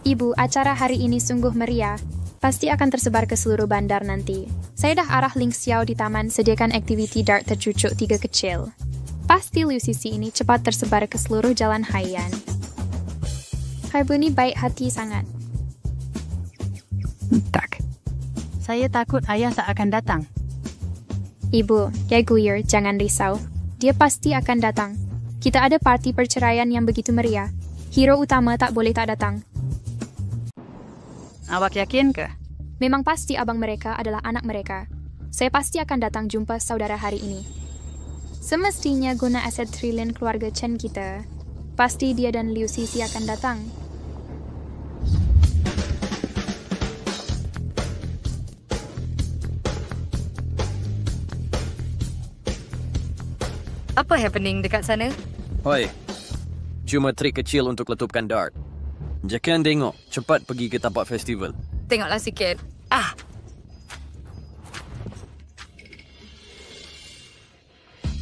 Ibu, acara hari ini sungguh meriah. Pasti akan tersebar ke seluruh bandar nanti. Saya dah arah Ling Xiao di taman sediakan aktiviti dart tercucuk 3 kecil. Pasti Liu Sisi ini cepat tersebar ke seluruh jalan Haiyan. Ibu ni baik hati sangat. Tak. Saya takut ayah tak akan datang. Ibu, Yai Guyer, jangan risau. Dia pasti akan datang. Kita ada parti perceraian yang begitu meriah. Hero utama tak boleh tak datang. Awak yakin ke? Memang pasti abang mereka adalah anak mereka. Saya pasti akan datang jumpa saudara hari ini. Semestinya guna aset triliun keluarga Chen kita. Pasti dia dan Liu Sisi akan datang. Apa happening dekat sana? Hoi, cuma trik kecil untuk letupkan dart. Jangan tengok, cepat pergi ke tempat festival. Tengoklah sikit.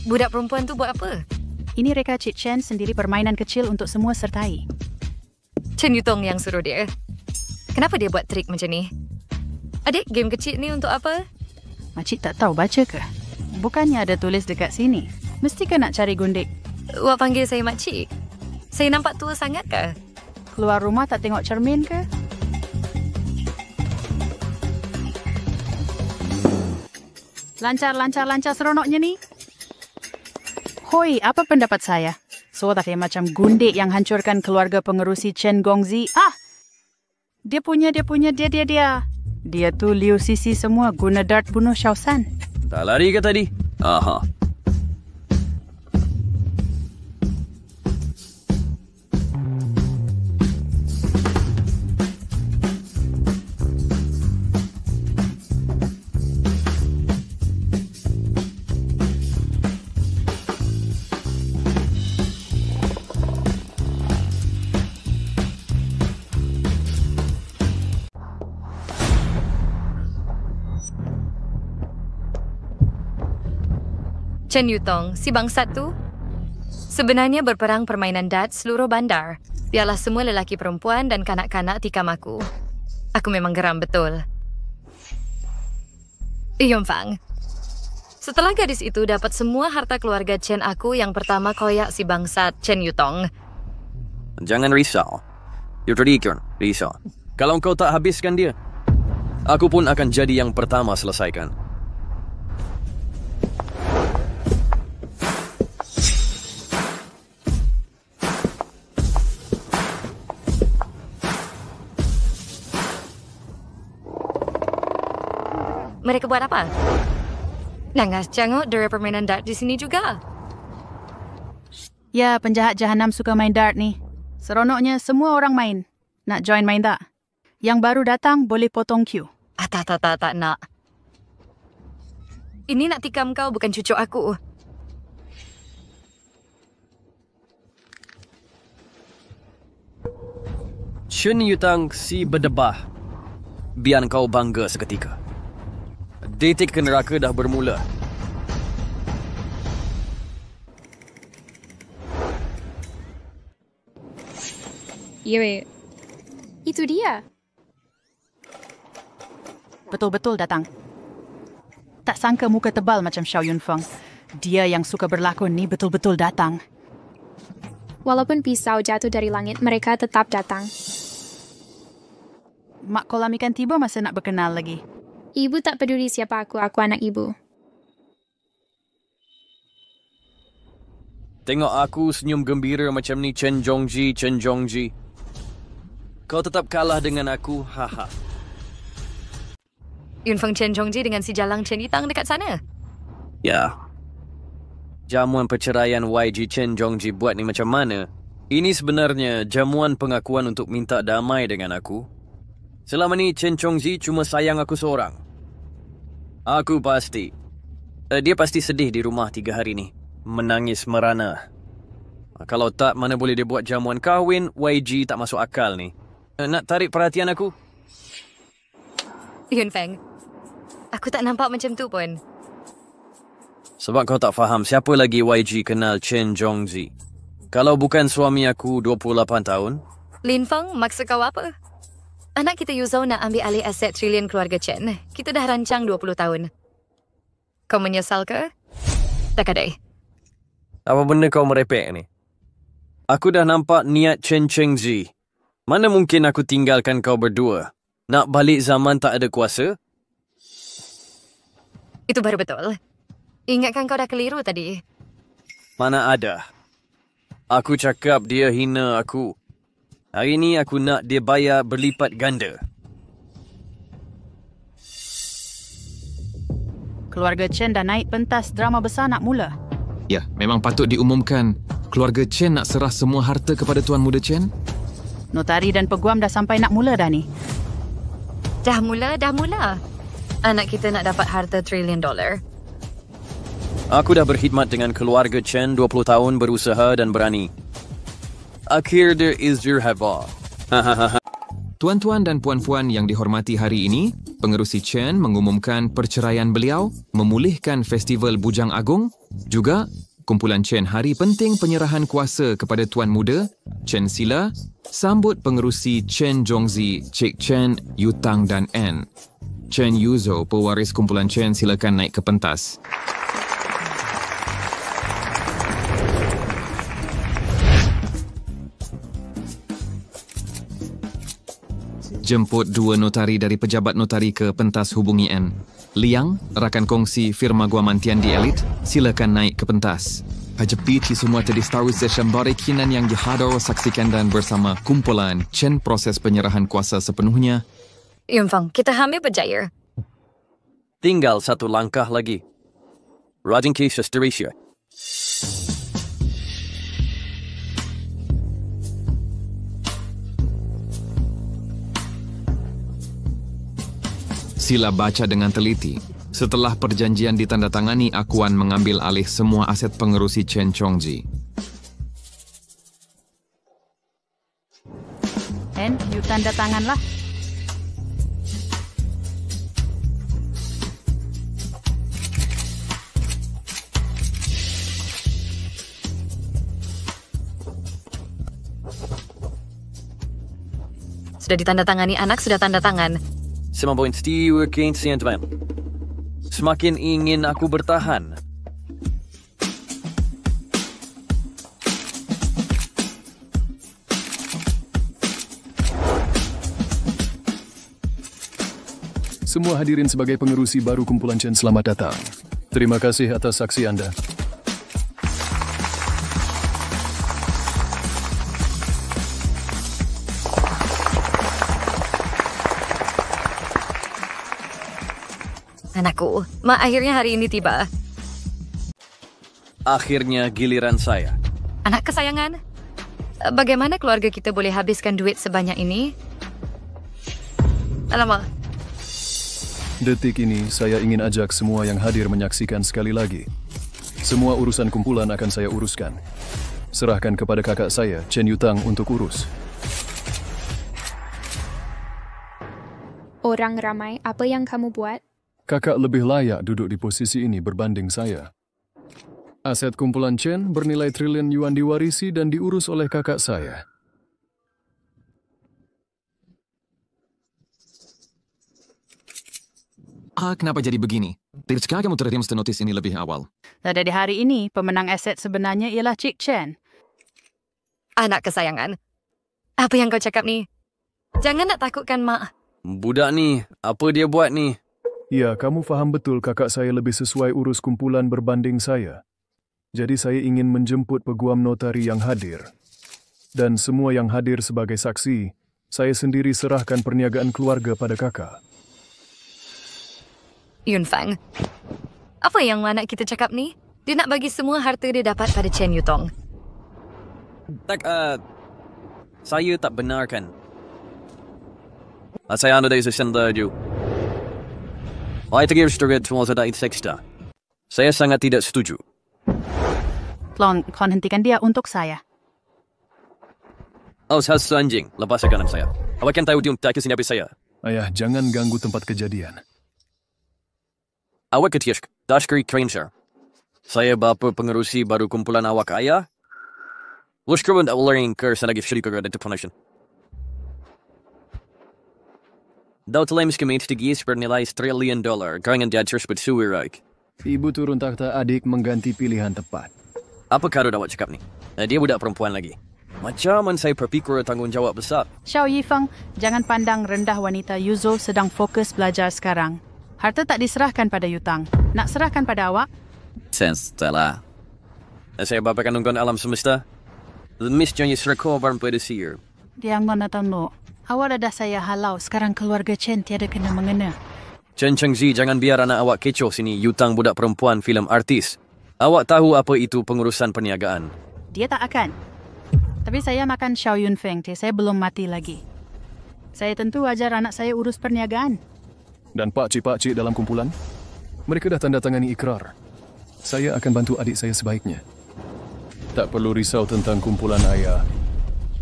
Budak perempuan tu buat apa? Ini reka Cik Chen sendiri permainan kecil untuk semua sertai. Chen Yutong yang suruh dia. Kenapa dia buat trik macam ni? Adik, game kecil ni untuk apa? Makcik tak tahu baca ke? Bukannya ada tulis dekat sini. Mesti ke nak cari gundik? Awak panggil saya makcik. Saya nampak tua sangat ke? Keluar rumah tak tengok cermin ke? Lancar seronoknya ni. Hoi, apa pendapat saya? So tak kayak macam gundik yang hancurkan keluarga pengerusi Chen Gongzi. Dia punya. Dia tu Liu Sisi semua guna dart bunuh Xiaoshan. Tak lari ke tadi? Aha. Chen Yutong, si bangsat tu, sebenarnya berperang permainan dart seluruh bandar. Biarlah semua lelaki perempuan dan kanak-kanak tikam aku. Aku memang geram betul. Yongfang, setelah gadis itu dapat semua harta keluarga Chen aku, yang pertama koyak si bangsat Chen Yutong. Jangan risau. You terikun, risau. Kalau kau tak habiskan dia, aku pun akan jadi yang pertama selesaikan. Mereka buat apa? Nangas cangok dari permainan dart di sini juga. Ya, penjahat jahanam suka main dart ni. Seronoknya semua orang main. Nak join main tak? Yang baru datang boleh potong queue. Tak nak. Ini nak tikam kau, bukan cucuk aku. Chen Yutong si berdebah. Biar kau bangga seketika. Detik ke neraka dah bermula. Iya, itu dia. Betul-betul datang. Tak sangka muka tebal macam Xiao Yunfeng. Dia yang suka berlakon ni betul-betul datang. Walaupun pisau jatuh dari langit, mereka tetap datang. Mak kolam ikan tiba masa nak berkenal lagi. Ibu tak peduli siapa aku anak ibu. Tengok aku senyum gembira macam ni, Chen Zhongji. Kau tetap kalah dengan aku, haha. Yunfeng Chen Zhongji dengan si jalang Chen Yitang dekat sana? Ya. jamuan perceraian YG Chen Zhongji buat ni macam mana? Ini sebenarnya jamuan pengakuan untuk minta damai dengan aku. Selama ni Chen Zhongji cuma sayang aku seorang. Aku pasti. Dia pasti sedih di rumah 3 hari ni. Menangis merana. Kalau tak, mana boleh dia buat jamuan kahwin, YG tak masuk akal ni. Nak tarik perhatian aku? Yun Feng, aku tak nampak macam tu pun. Sebab kau tak faham siapa lagi YG kenal Chen Zhongji. Kalau bukan suami aku 28 tahun. Lin Feng, maksud kau apa? Anak kita Yuzhou nak ambil alih aset triliun keluarga Chen. Kita dah rancang 20 tahun. Kau menyesal ke? Tak ada. Apa benda kau merepek ni? Aku dah nampak niat Chen Zhongji. Mana mungkin aku tinggalkan kau berdua? Nak balik zaman tak ada kuasa? Itu baru betul. Ingatkan kau dah keliru tadi. Mana ada. Aku cakap dia hina aku. Hari ni aku nak dia bayar berlipat ganda. Keluarga Chen dah naik pentas drama besar nak mula. Ya, memang patut diumumkan keluarga Chen nak serah semua harta kepada Tuan Muda Chen. Notari dan peguam dah sampai nak mula dah ni. Dah mula. Anak kita nak dapat harta triliun dolar. Aku dah berkhidmat dengan keluarga Chen 20 tahun berusaha dan berani. Akhir dia izjur haba. Tuan-tuan dan puan-puan yang dihormati hari ini, Pengerusi Chen mengumumkan perceraian beliau, memulihkan Festival Bujang Agung, juga kumpulan Chen Hari Penting Penyerahan Kuasa kepada Tuan Muda, Chen Sila, sambut pengerusi Chen Zhongzi, Cik Chen, Yutang dan N. Chen Yuzhou, pewaris kumpulan Chen, silakan naik ke pentas. Jemput 2 notari dari pejabat notari ke pentas, hubungi N. Liang, rakan kongsi firma guaman Tiandi Elite, silakan naik ke pentas. Hajepiti semua tadi Star Wars Syambari Kinan yang dihadar saksikan dan bersama kumpulan Chen proses penyerahan kuasa sepenuhnya. Yun Feng, kita hampir berjaya. Tinggal 1 langkah lagi. Rajin ke Sisterisha. Sila baca dengan teliti. Setelah perjanjian ditandatangani, Akuan mengambil alih semua aset pengerusi Chen Zhongji. And you tanda tanganlah. Sudah ditandatangani, anak sudah tanda tangan. Semakin setia teman. Semakin ingin aku bertahan. Semua hadirin sebagai pengerusi baru kumpulan Chen, selamat datang. Terima kasih atas saksi anda. Anakku, mak akhirnya hari ini tiba. Akhirnya giliran saya. Anak kesayangan, bagaimana keluarga kita boleh habiskan duit sebanyak ini? Alamak. Detik ini, saya ingin ajak semua yang hadir menyaksikan sekali lagi. Semua urusan kumpulan akan saya uruskan. Serahkan kepada kakak saya, Chen Yutang, untuk urus. Orang ramai, apa yang kamu buat? Kakak lebih layak duduk di posisi ini berbanding saya. Aset kumpulan Chen bernilai triliun yuan diwarisi dan diurus oleh kakak saya. Kenapa jadi begini? Tidak sekali kamu terima notis ini lebih awal. Dari hari ini, pemenang aset sebenarnya ialah Cik Chen. Anak kesayangan, apa yang kau cakap ni? Jangan nak takutkan mak. Budak ni, apa dia buat ni? Ya, kamu faham betul kakak saya lebih sesuai urus kumpulan berbanding saya. Jadi saya ingin menjemput peguam notari yang hadir. Dan semua yang hadir sebagai saksi, saya sendiri serahkan perniagaan keluarga pada kakak. Yun Feng, apa yang anak kita cakap ni? Dia nak bagi semua harta dia dapat pada Chen Yutong. Tak, saya tak benarkan. Saya anda dari sesenda ju. Saya tegir setuju semua sedai seksta. Saya sangat tidak setuju. Klon, kon hentikan dia untuk saya. Oh, saya anjing. Lepaskan anak saya. Awak kan tahu dia tak kesini habis saya. Ayah, jangan ganggu tempat kejadian. Awak ketiak, Dashkari Kranger. Saya bapa pengerusi baru kumpulan awak ayah. Lushkruan tak learning curse lagi syurika ada deponation. Daw telah miskamit tigis bernilai $1 trillion. Gangan dia tersebut suwirak. Ibu turun takhta adik mengganti pilihan tepat. Apa kado awak cakap ni? Dia budak perempuan lagi. Macam mana saya berfikir tanggungjawab besar? Xiao Yifeng, jangan pandang rendah wanita. Yuzo sedang fokus belajar sekarang. Harta tak diserahkan pada Yutang. Nak serahkan pada awak? Sensalah. Saya bapa kandungkan alam semesta. Lemis jangan serakor barang pada sihir. Dia mana tahu. Awak dah saya halau. Sekarang keluarga Chen tiada kena mengena. Chen Chengzi, jangan biar anak awak kecoh sini. Yutang budak perempuan filem artis. Awak tahu apa itu pengurusan perniagaan? Dia tak akan. Tapi saya makan Xiao Yunfeng. Saya belum mati lagi. Saya tentu ajar anak saya urus perniagaan. Dan pakcik-pakcik dalam kumpulan? Mereka dah tanda tangani ikrar. Saya akan bantu adik saya sebaiknya. Tak perlu risau tentang kumpulan ayah.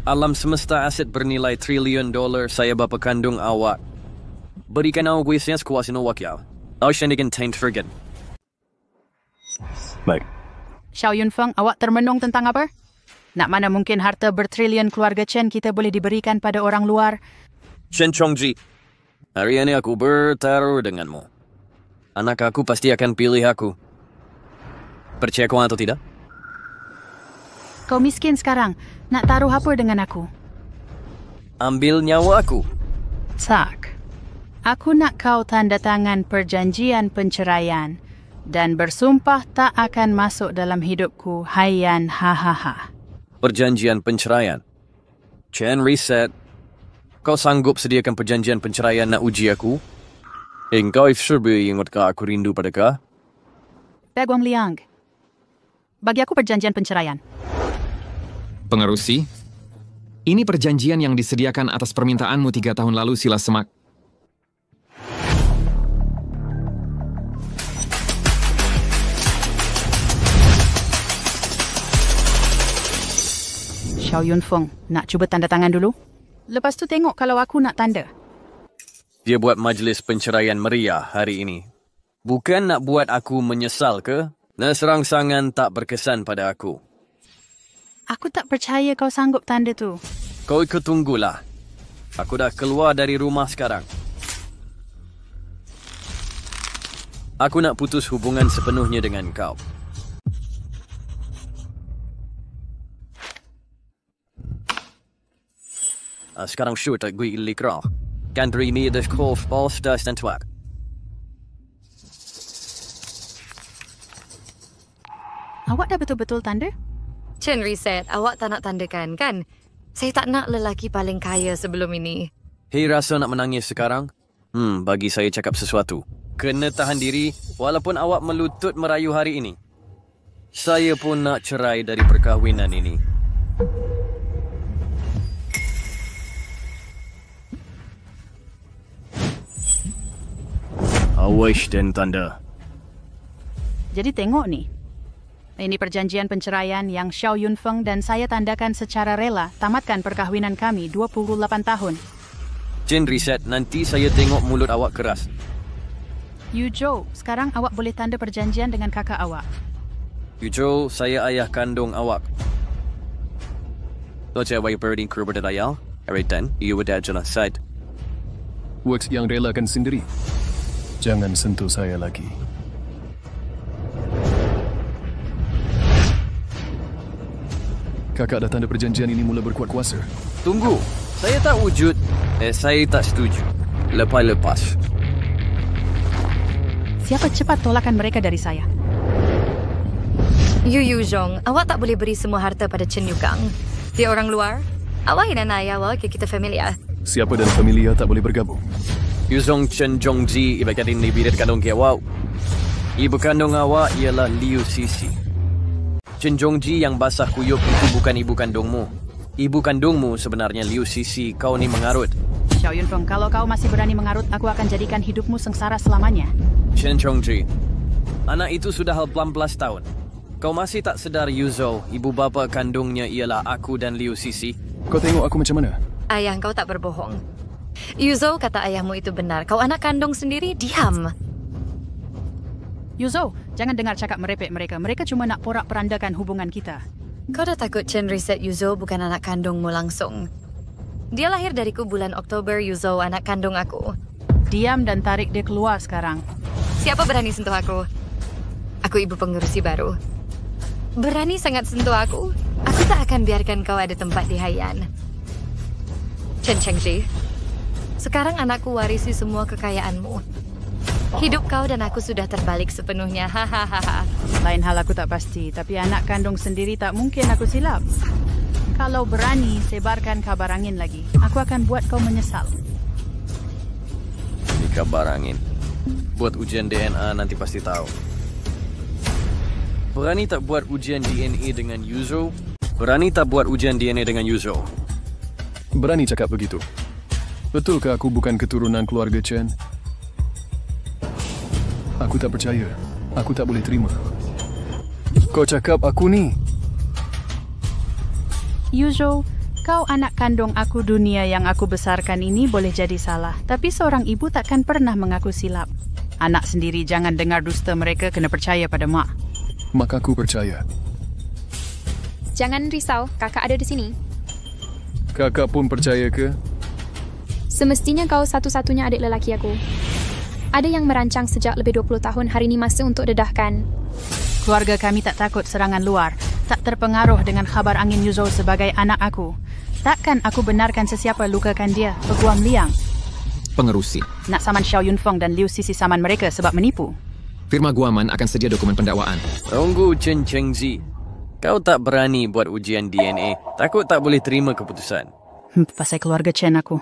Alam semesta aset bernilai $1 trillion. Saya bapa kandung awak. Berikan awak kuisnya sekuasa awak ya. Awak syandikan taint forget. Baik. Xiao Yunfeng, awak termenung tentang apa? Nak mana mungkin harta bertrilion keluarga Chen kita boleh diberikan pada orang luar? Chen Chongji, hari ini aku bertaruh denganmu. Anak aku pasti akan pilih aku. Percaya kau atau tidak? Kau miskin sekarang. Nak taruh apa dengan aku? Ambil nyawa aku. Tak. Aku nak kau tanda tangan perjanjian penceraian dan bersumpah tak akan masuk dalam hidupku. Haiyan ha. Perjanjian penceraian. Chen Reset. Kau sanggup sediakan perjanjian penceraian nak uji aku? Engkau serbi ingat kau aku rindu pada kau? Baguang Liang. Bagi aku perjanjian penceraian. Pengerusi, ini perjanjian yang disediakan atas permintaanmu 3 tahun lalu, Sila Semak. Xiao Yunfeng, nak cuba tanda tangan dulu? Lepas tu tengok kalau aku nak tanda. Dia buat majlis penceraian meriah hari ini. Bukan nak buat aku menyesal ke? Serangsangan tak berkesan pada aku. Aku tak percaya kau sanggup tanda tu. Kau ikut tunggulah. Aku dah keluar dari rumah sekarang. Aku nak putus hubungan sepenuhnya dengan kau. Sekarang shoot gue ilikra. Gandri ni ada kolf balstas dan tuak. Awak dah betul-betul tanda? Chen Reset, awak tak nak tandakan, kan? Saya tak nak lelaki paling kaya sebelum ini. Hei, rasa nak menangis sekarang? Bagi saya cakap sesuatu. Kena tahan diri walaupun awak melutut merayu hari ini. Saya pun nak cerai dari perkahwinan ini. Awash dan tanda. Jadi tengok ni. Ini perjanjian penceraian yang Xiao Yunfeng dan saya tandakan secara rela tamatkan perkahwinan kami 28 tahun. Chen Reset, nanti saya tengok mulut awak keras. Yujo, sekarang awak boleh tanda perjanjian dengan kakak awak. Yujo, saya ayah kandung awak. Lo cakap awak berding kru berdayal? Alright then, you would add genocide. Works yang relakan sendiri. Jangan sentuh saya lagi. Kakak dah tanda perjanjian ini mula berkuat kuasa. Tunggu, saya tak wujud. Saya tak setuju. Lepas-lepas. Siapa cepat tolakkan mereka dari saya? Yu Zhong, awak tak boleh beri semua harta pada Chen Yukang. Dia orang luar. Awak dan ayah awak kita familiar. Siapa dan familia tak boleh bergabung. Yu Zhong Chen Zhongji ibarat ini bidat kandung ke awak. Ibu kandung awak ialah Liu Sisi. Chen Zhongji yang basah kuyup itu bukan ibu kandungmu. Ibu kandungmu sebenarnya Liu Sisi. Kau ni mengarut. Xiao Yunfeng, kalau kau masih berani mengarut, aku akan jadikan hidupmu sengsara selamanya. Chen Zhongji, anak itu sudah 18 tahun. Kau masih tak sedar Yuzhou, ibu bapa kandungnya ialah aku dan Liu Sisi? Kau tengok aku macam mana? Ayah kau tak berbohong. Yuzhou kata ayahmu itu benar. Kau anak kandung sendiri, diam. Yuzhou, jangan dengar cakap merepek mereka. Mereka cuma nak porak-perandakan hubungan kita. Kau dah takut Chen riset Yuzhou bukan anak kandungmu langsung. Dia lahir dariku bulan Oktober, Yuzhou anak kandung aku. Diam dan tarik dia keluar sekarang. Siapa berani sentuh aku? Aku ibu pengurusi baru. Berani sangat sentuh aku? Aku tak akan biarkan kau ada tempat di Haiyan. Chen Chengji, sekarang anakku warisi semua kekayaanmu. Hidup kau dan aku sudah terbalik sepenuhnya. Hahaha. Lain hal aku tak pasti, tapi anak kandung sendiri tak mungkin aku silap. Kalau berani, sebarkan kabar angin lagi. Aku akan buat kau menyesal. Ini kabar angin. Buat ujian DNA nanti pasti tahu. Berani tak buat ujian DNA dengan Yuzhou? Berani tak buat ujian DNA dengan Yuzhou? Berani cakap begitu. Betulkah aku bukan keturunan keluarga Chen? Aku tak percaya. Aku tak boleh terima. Kau cakap aku ni. Yuzhou, kau anak kandung aku. Dunia yang aku besarkan ini boleh jadi salah. Tapi seorang ibu takkan pernah mengaku silap. Anak sendiri jangan dengar dusta mereka, kena percaya pada mak. Maka aku percaya. Jangan risau, kakak ada di sini. Kakak pun percaya ke? Semestinya kau satu-satunya adik lelaki aku. Ada yang merancang sejak lebih 20 tahun. Hari ini masa untuk dedahkan. Keluarga kami tak takut serangan luar. Tak terpengaruh dengan khabar angin Yuzhou sebagai anak aku. Takkan aku benarkan sesiapa lukakan dia. Peguam liang. Pengerusi. Nak saman Xiao Yunfeng dan Liu Sisi saman mereka sebab menipu. Firma guaman akan sedia dokumen pendakwaan. Tunggu Chen Chengzi. Kau tak berani buat ujian DNA. Takut tak boleh terima keputusan. Pasal keluarga Chen aku.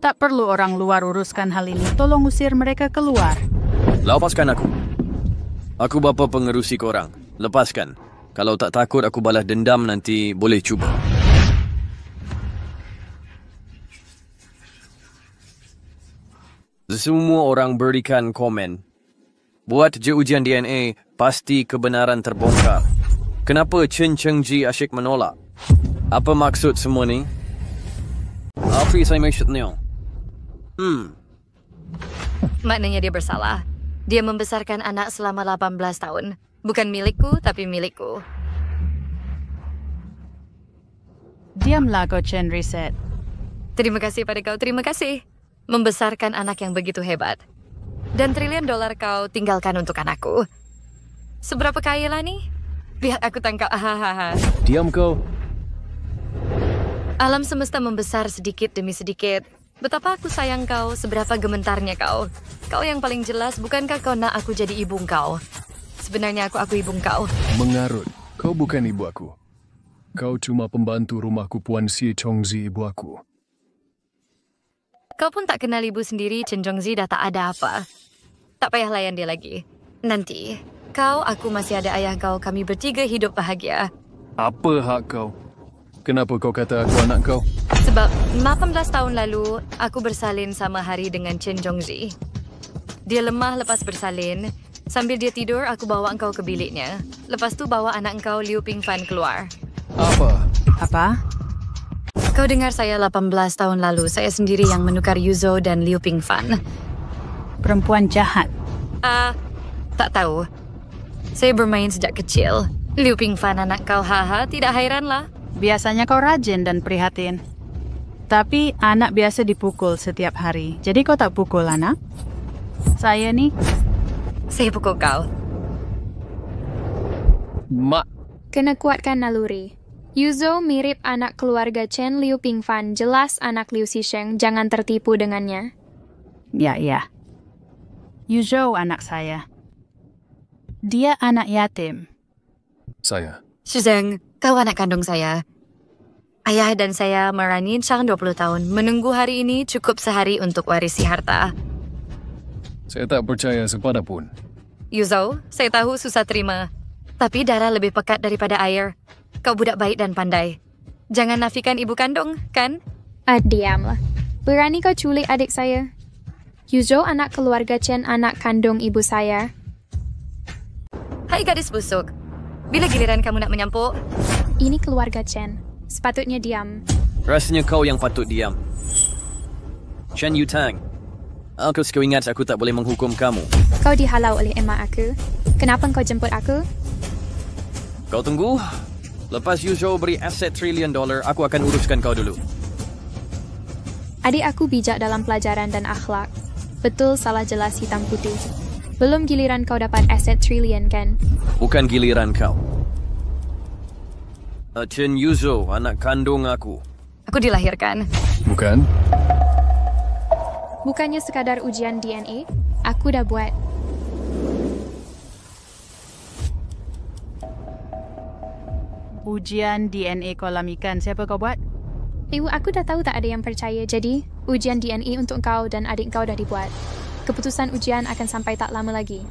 Tak perlu orang luar uruskan hal ini. Tolong usir mereka keluar. Lepaskan aku. Aku bapa pengerusi korang. Lepaskan. Kalau tak takut aku balas dendam nanti boleh cuba. Semua orang berikan komen. Buat je ujian DNA, pasti kebenaran terbongkar. Kenapa Chen Chengji asyik menolak? Apa maksud semua ni? Apa saya maksudnya? Maknanya dia bersalah. Dia membesarkan anak selama 18 tahun. Bukan milikku, tapi milikku. Diamlah kau Chen Reset. Terima kasih pada kau, terima kasih. Membesarkan anak yang begitu hebat. Dan $1 triliun kau tinggalkan untuk anakku. Seberapa kaya lah ni? Biar aku tangkap. Diam kau. Alam semesta membesar sedikit demi sedikit. Betapa aku sayang kau, seberapa gementarnya kau. Kau yang paling jelas, bukankah kau nak aku jadi ibu kau? Sebenarnya aku ibu kau. Mengarut. Kau bukan ibu aku. Kau cuma pembantu rumahku Puan Si Chongzi, ibu aku. Kau pun tak kenal ibu sendiri, Chen Zhongzi dah tak ada apa. Tak payah layan dia lagi. Nanti, kau, aku masih ada ayah kau, kami bertiga hidup bahagia. Apa hak kau? Kenapa kau kata aku anak kau? Sebab 18 tahun lalu, aku bersalin sama hari dengan Chen Zhongzi. Dia lemah lepas bersalin. Sambil dia tidur, aku bawa engkau ke biliknya. Lepas tu bawa anak engkau Liu Pingfan keluar. Apa? Kau dengar saya 18 tahun lalu, saya sendiri yang menukar Yuzhou dan Liu Pingfan. Perempuan jahat. Tak tahu. Saya bermain sejak kecil. Liu Pingfan anak kau, haha, tidak hairanlah. Biasanya kau rajin dan prihatin. Tapi anak biasa dipukul setiap hari. Jadi kau tak pukul anak? Saya ni. Saya pukul kau. Mak. Kena kuatkan naluri. Yuzhou mirip anak keluarga Chen Liu Pingfan. Jelas anak Liu Xisheng. Jangan tertipu dengannya. Ya. Yuzhou anak saya. Dia anak yatim. Saya. Shuzheng, kau anak kandung saya. Ayah dan saya merancang 20 tahun. Menunggu hari ini cukup sehari untuk warisi harta. Saya tak percaya sepadapun. Yuzhou, saya tahu susah terima. Tapi darah lebih pekat daripada air. Kau budak baik dan pandai. Jangan nafikan ibu kandung, kan? Diamlah. Berani kau culik adik saya? Yuzhou anak keluarga Chen, anak kandung ibu saya. Hai gadis busuk. Bila giliran kamu nak menyampuk? Ini keluarga Chen. Sepatutnya diam. Rasanya kau yang patut diam. Chen Yutang, aku sekau ingat aku tak boleh menghukum kamu. Kau dihalau oleh emak aku. Kenapa kau jemput aku? Kau tunggu. Lepas Yuzhou beri aset $1 trillion, aku akan uruskan kau dulu. Adik aku bijak dalam pelajaran dan akhlak. Betul salah jelas hitam putih. Belum giliran kau dapat aset triliun, kan? Bukan giliran kau. Chen Yuzhou, anak kandung aku. Aku dilahirkan. Bukan? Bukannya sekadar ujian DNA, aku dah buat. Ujian DNA kolam ikan, siapa kau buat? Ibu, aku dah tahu tak ada yang percaya, jadi ujian DNA untuk kau dan adik kau dah dibuat. Keputusan ujian akan sampai tak lama lagi.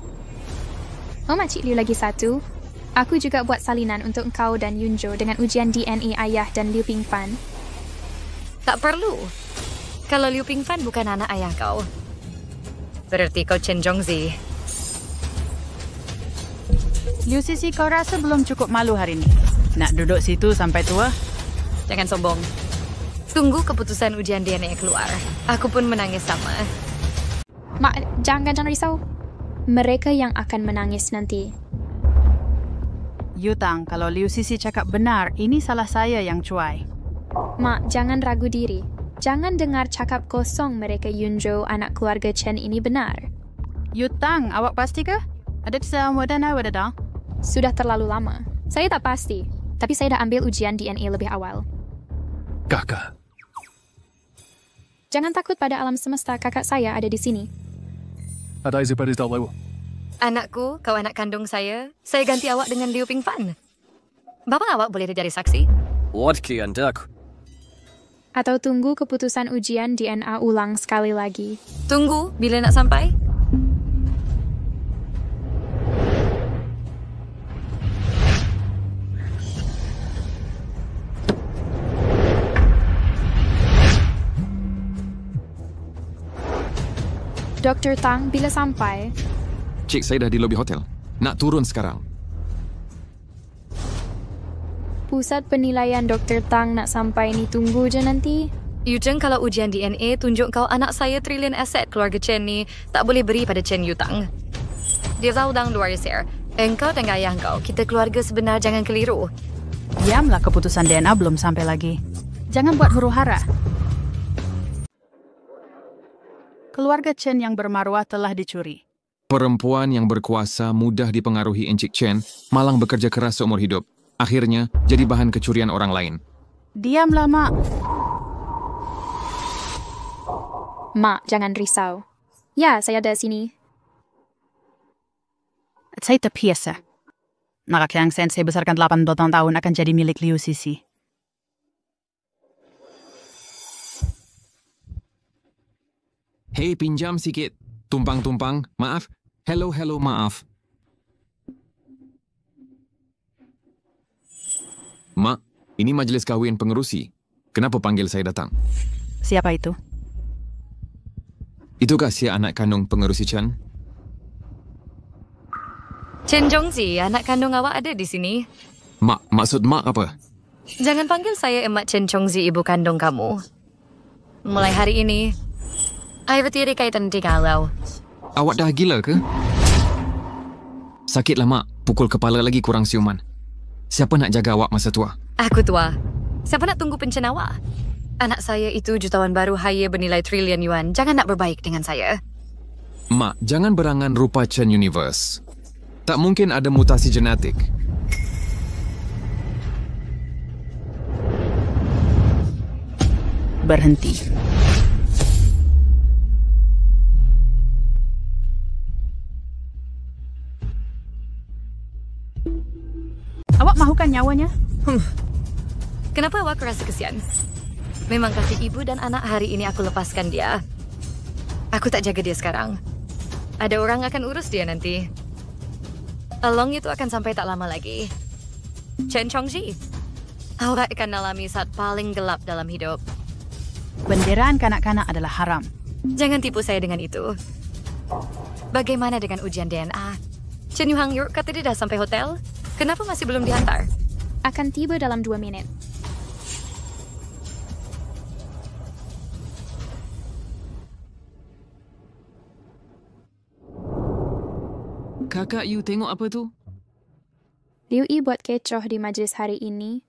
Oh, Makcik Liu lagi satu. Aku juga buat salinan untuk kau dan Yunjo dengan ujian DNA ayah dan Liu Pingfan. Tak perlu. Kalau Liu Pingfan bukan anak ayah kau. Berarti kau Chen Zhongzi. Liu Sisi, kau rasa belum cukup malu hari ini? Nak duduk situ sampai tua? Jangan sombong. Tunggu keputusan ujian DNA keluar. Aku pun menangis sama. Mak, jangan risau. Mereka yang akan menangis nanti. Yutang, kalau Liu Sisi cakap benar, ini salah saya yang cuai. Mak, jangan ragu diri. Jangan dengar cakap kosong mereka Yunjo, anak keluarga Chen ini benar. Yutang, awak pasti ke? Ada semua dan awak dah? Sudah terlalu lama. Saya tak pasti. Tapi saya dah ambil ujian DNA lebih awal. Kakak. Jangan takut pada alam semesta, kakak saya ada di sini. Ada izin pada tahu. Anakku, kau anak kandung saya ganti awak dengan Liu Pingfan. Bapa awak boleh jadi saksi? What kehendak? Atau tunggu keputusan ujian DNA ulang sekali lagi. Tunggu bila nak sampai? Dr. Tang, bila sampai? Cik, saya dah di lobi hotel. Nak turun sekarang. Pusat penilaian Dr. Tang nak sampai ni, tunggu je nanti. Yuzheng, kalau ujian DNA tunjuk kau anak saya triliun aset keluarga Chen ni, tak boleh beri pada Chen Yutang. Dia tahu dang luar sir. Engkau dan ayah kau, kita keluarga sebenar, jangan keliru. Diamlah, keputusan DNA belum sampai lagi. Jangan buat huru hara. Keluarga Chen yang bermaruah telah dicuri. Perempuan yang berkuasa mudah dipengaruhi Encik Chen, malang bekerja keras seumur hidup. Akhirnya, jadi bahan kecurian orang lain. Diamlah, Mak. Mak, jangan risau. Ya, saya ada sini. Saya terbiasa. Anak yang saya besarkan 8 tahun akan jadi milik Liu Sisi. Hei, pinjam sikit. Tumpang-tumpang. Maaf. Hello, maaf. Mak, ini majlis kahwin pengerusi. Kenapa panggil saya datang? Siapa itu? Itukah si anak kandung pengerusi Chen? Chen Zhongzi, anak kandung awak ada di sini. Mak, maksud mak apa? Jangan panggil saya Emak Chen Zhongzi, ibu kandung kamu. Mulai hari ini, I bertiada kaitan dengan kau. Awak dah gila ke? Sakitlah, Mak. Pukul kepala lagi kurang siuman. Siapa nak jaga awak masa tua? Aku tua. Siapa nak tunggu pencen awak? Anak saya itu jutawan baru haya bernilai triliun yuan. Jangan nak berbaik dengan saya. Mak, jangan berangan rupa Chen Universe. Tak mungkin ada mutasi genetik. Berhenti. Awak mahukan nyawanya? Kenapa awak rasa kesian? Memang kasih ibu dan anak hari ini aku lepaskan dia. Aku tak jaga dia sekarang. Ada orang akan urus dia nanti. Long itu akan sampai tak lama lagi. Chen Chongji, awak akan alami saat paling gelap dalam hidup. Benderaan kanak-kanak adalah haram. Jangan tipu saya dengan itu. Bagaimana dengan ujian DNA? Chen Yuhang Yur kata dia dah sampai hotel. Kenapa masih belum dihantar? Akan tiba dalam 2 menit. Kakak, you tengok apa tu? Liu Yi buat kecoh di majlis hari ini.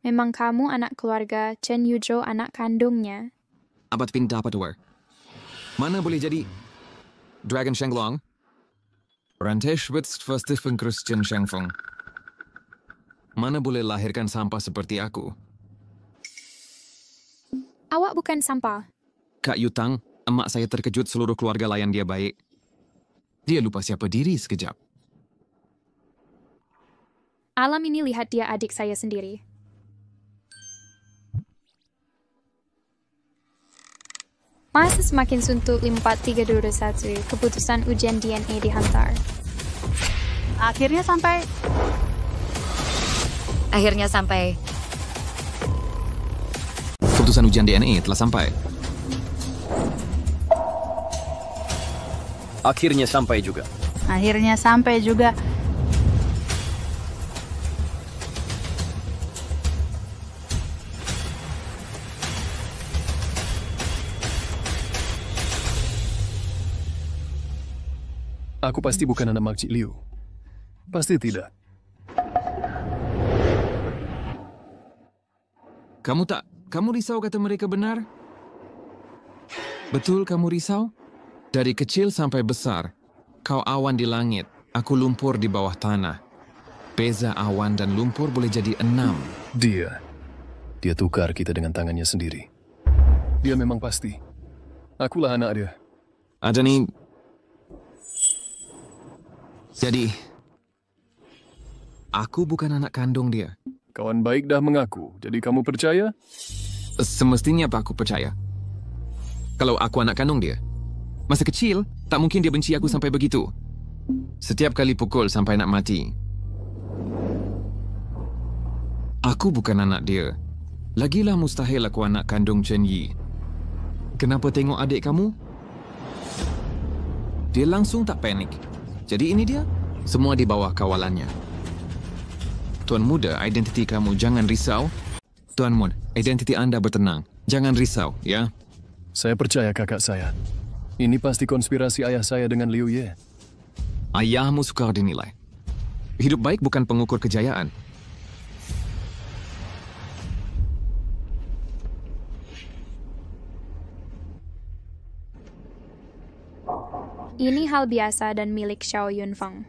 Memang kamu anak keluarga Chen Yuzhou anak kandungnya. Abad pindah apa tu? Mana boleh jadi Dragon Shenglong? Rantai Schwitz Verstifen Christian Shengfeng. Mana boleh lahirkan sampah seperti aku? Awak bukan sampah. Kak Yutang, emak saya terkejut seluruh keluarga layan dia baik. Dia lupa siapa diri sekejap. Alam ini lihat dia adik saya sendiri. Masa semakin suntuk 5-4-3-2-1, keputusan ujian DNA dihantar. Akhirnya sampai. Keputusan ujian DNA telah sampai. Akhirnya sampai juga. Aku pasti bukan anak Makcik Liu. Pasti tidak. Kamu risau kata mereka benar? Betul kamu risau? Dari kecil sampai besar, kau awan di langit, aku lumpur di bawah tanah. Beza awan dan lumpur boleh jadi 6. Dia tukar kita dengan tangannya sendiri. Dia memang pasti. Akulah anak dia. Ada ni. Jadi, aku bukan anak kandung dia. Kawan baik dah mengaku, jadi kamu percaya? Semestinya apa aku percaya? Kalau aku anak kandung dia, masa kecil, tak mungkin dia benci aku sampai begitu. Setiap kali pukul sampai nak mati. Aku bukan anak dia. Lagilah mustahil aku anak kandung Chen Yi. Kenapa tengok adik kamu? Dia langsung tak panik. Jadi ini dia, semua di bawah kawalannya. Tuan muda, identiti kamu jangan risau. Tuan Mun, identiti anda bertenang. Jangan risau, ya? Saya percaya kakak saya. Ini pasti konspirasi ayah saya dengan Liu Ye. Ayahmu sukar dinilai. Hidup baik bukan pengukur kejayaan. Ini hal biasa dan milik Xiao Yunfeng.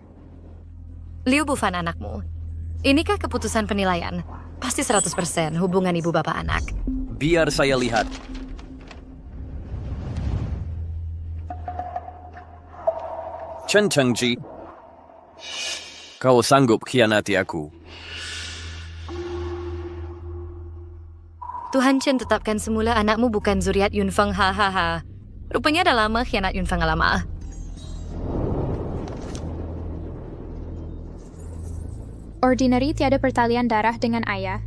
Liu bukan anakmu. Inikah keputusan penilaian? Pasti 100% hubungan ibu bapa anak. Biar saya lihat. Chen Chengji, kau sanggup khianati aku. Tuhan Chen tetapkan semula anakmu bukan zuriat Yunfeng, hahaha. Rupanya dah lama khianat Yunfeng lama. Ordinary tiada pertalian darah dengan ayah.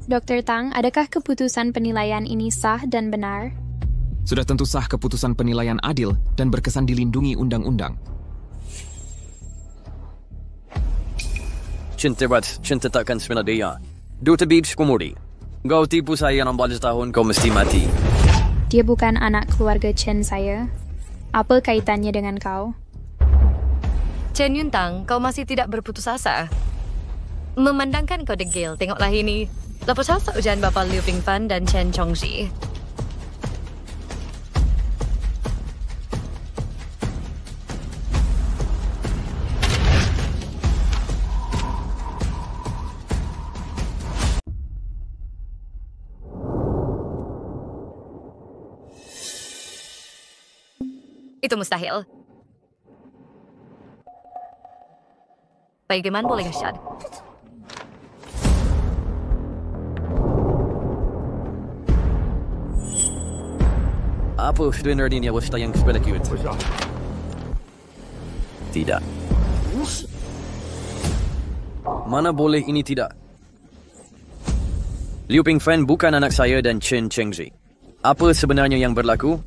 Dr. Tang, adakah keputusan penilaian ini sah dan benar? Sudah tentu sah keputusan penilaian adil dan berkesan dilindungi undang-undang. Cinta takkan sebenarnya. Dr. Beach Kumuri, kau tipu saya 16 tahun, kau mesti mati. Dia bukan anak keluarga Chen saya. Apa kaitannya dengan kau? Chen Yuntang, kau masih tidak berputus asa. Memandangkan kau degil, tengoklah ini. Lepas hafal ujian bapa Liu Pingfan dan Chen Chongxi. Itu mustahil. Bagaimana boleh Syad? Apa sebenarnya wasta yang sebenarnya? Tidak. Mana boleh ini tidak? Liu Pingfan bukan anak saya dan Chen Chengzi. Apa sebenarnya yang berlaku?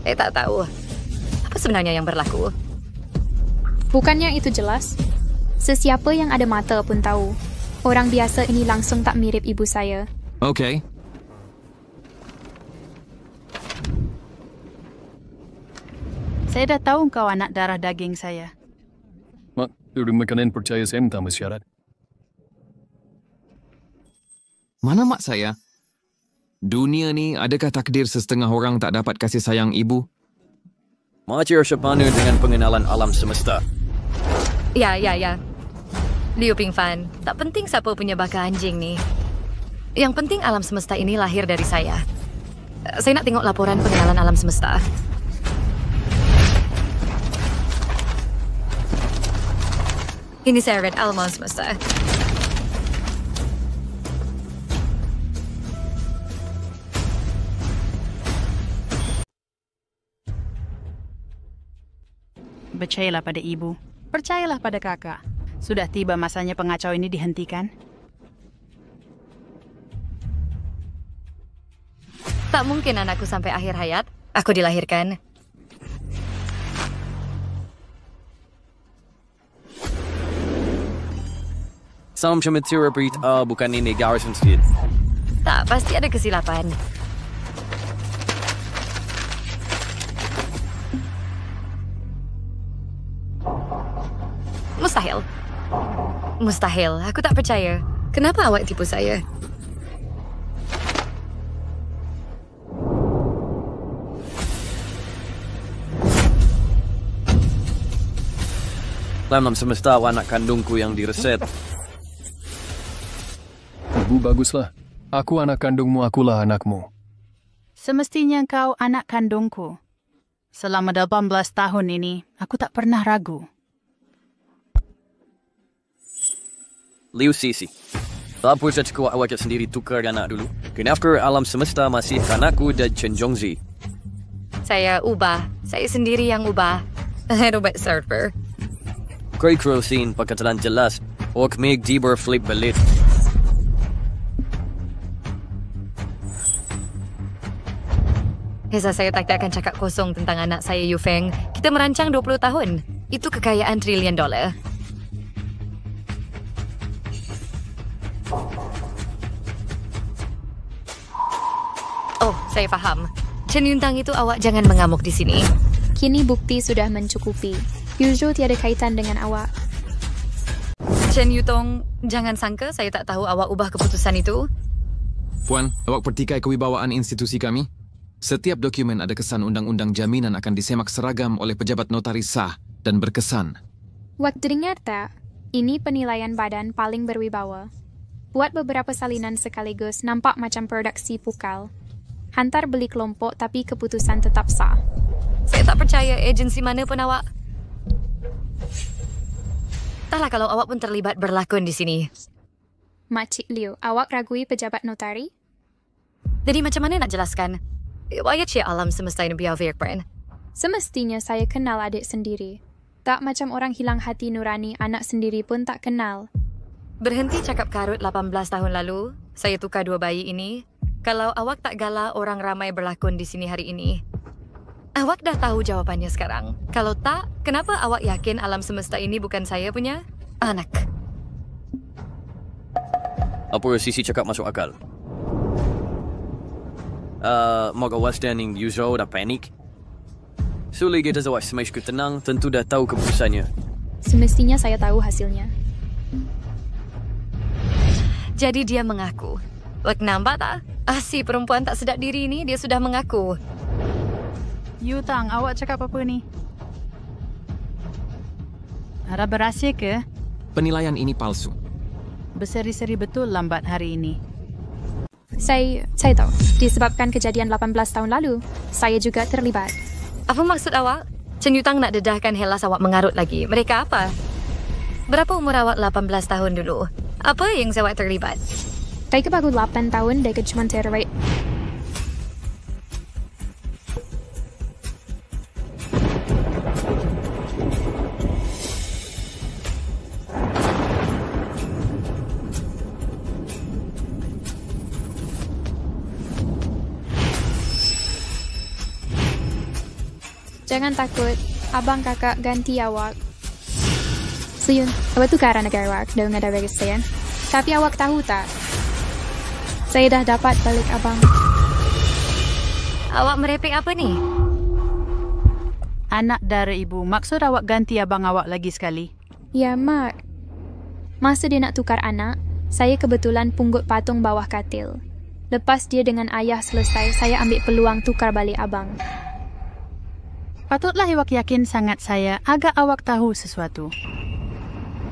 Tak tahu. Apa sebenarnya yang berlaku? Bukannya itu jelas? Sesiapa yang ada mata pun tahu. Orang biasa ini langsung tak mirip ibu saya. Okey. Saya dah tahu kau anak darah daging saya. Mak, terima kalian percaya saya tanpa syarat. Mana mak saya? Dunia ni, adakah takdir sesetengah orang tak dapat kasih sayang ibu? Macam Syapana dengan pengenalan alam semesta. Ya. Liu Pingfan, tak penting siapa punya baka anjing ni. Yang penting alam semesta ini lahir dari saya. Saya nak tengok laporan pengenalan alam semesta. Ini saya read alam semesta. Percayalah pada ibu. Percayalah pada kakak. Sudah tiba masanya pengacau ini dihentikan. Tak mungkin anakku sampai akhir hayat. Aku dilahirkan. Sam Chamatura berita bukan ini Garrison Skid. Tak, pasti ada kesilapan. Mustahil. Aku tak percaya. Kenapa awak tipu saya? Dalam semesta anak kandungku yang direset. Ibu baguslah. Aku anak kandungmu, akulah anakmu. Semestinya kau anak kandungku. Selama 18 tahun ini, aku tak pernah ragu. Liu Sisi. Tak perlu cukup awak sendiri tukar anak dulu. Kenapa alam semesta masih anakku dan Chen Zhongzi? Saya ubah. Saya sendiri yang ubah. Robot server. Kau scene pakatalan jelas. Ork meg diber flip belit. Heza saya tak akan cakap kosong tentang anak saya Yu Feng. Kita merancang 20 tahun. Itu kekayaan triliun dolar. Oh, saya faham. Chen Yuntang itu awak jangan mengamuk di sini. Kini bukti sudah mencukupi. Yuzhou tiada kaitan dengan awak. Chen Yutong, jangan sangka saya tak tahu awak ubah keputusan itu. Puan, awak pertikai kewibawaan institusi kami. Setiap dokumen ada kesan undang-undang jaminan akan disemak seragam oleh pejabat notaris sah dan berkesan. Wak dengar tak? Ini penilaian badan paling berwibawa. Buat beberapa salinan sekaligus nampak macam produksi pukal. Hantar beli kelompok tapi keputusan tetap sah. Saya tak percaya agensi mana pun awak. Entahlah kalau awak pun terlibat berlakon di sini. Makcik Liu, awak ragui pejabat notari? Jadi macam mana nak jelaskan? Wayat Syekh alam semesta ini biar Virkbren. Semestinya saya kenal adik sendiri. Tak macam orang hilang hati nurani anak sendiri pun tak kenal. Berhenti cakap karut 18 tahun lalu. Saya tukar 2 bayi ini. Kalau awak tak galak, orang ramai berlakon di sini hari ini. Awak dah tahu jawapannya sekarang. Kalau tak, kenapa awak yakin alam semesta ini bukan saya punya anak? Apa Sisi cakap masuk akal? Mak awas dan Yuzhou dah panik. Sulit kita zawak smash ke tenang, tentu dah tahu keputusannya. Semestinya saya tahu hasilnya. Jadi dia mengaku. Wak nampak tak? Si perempuan tak sedap diri ni, dia sudah mengaku. Yutang, awak cakap apa ni? Harap berhasil ke? Penilaian ini palsu. Berseri-seri betul lambat hari ini. Saya tahu. Disebabkan kejadian 18 tahun lalu, saya juga terlibat. Apa maksud awak? Chen Yutang nak dedahkan Hellas awak mengarut lagi. Mereka apa? Berapa umur awak 18 tahun dulu? Apa yang awak terlibat? Saya baru 8 tahun dan cuma terlibat. Jangan takut, abang kakak ganti awak. Suyun, awak tukaran negara awak dengan ada registrian. Tapi awak tahu tak? Saya dah dapat balik abang. Awak merepek apa ni? Anak dara ibu, maksud awak ganti abang awak lagi sekali? Ya, Mak. Masa dia nak tukar anak, saya kebetulan punggut patung bawah katil. Lepas dia dengan ayah selesai, saya ambil peluang tukar balik abang. Patutlah awak yakin sangat saya agak awak tahu sesuatu.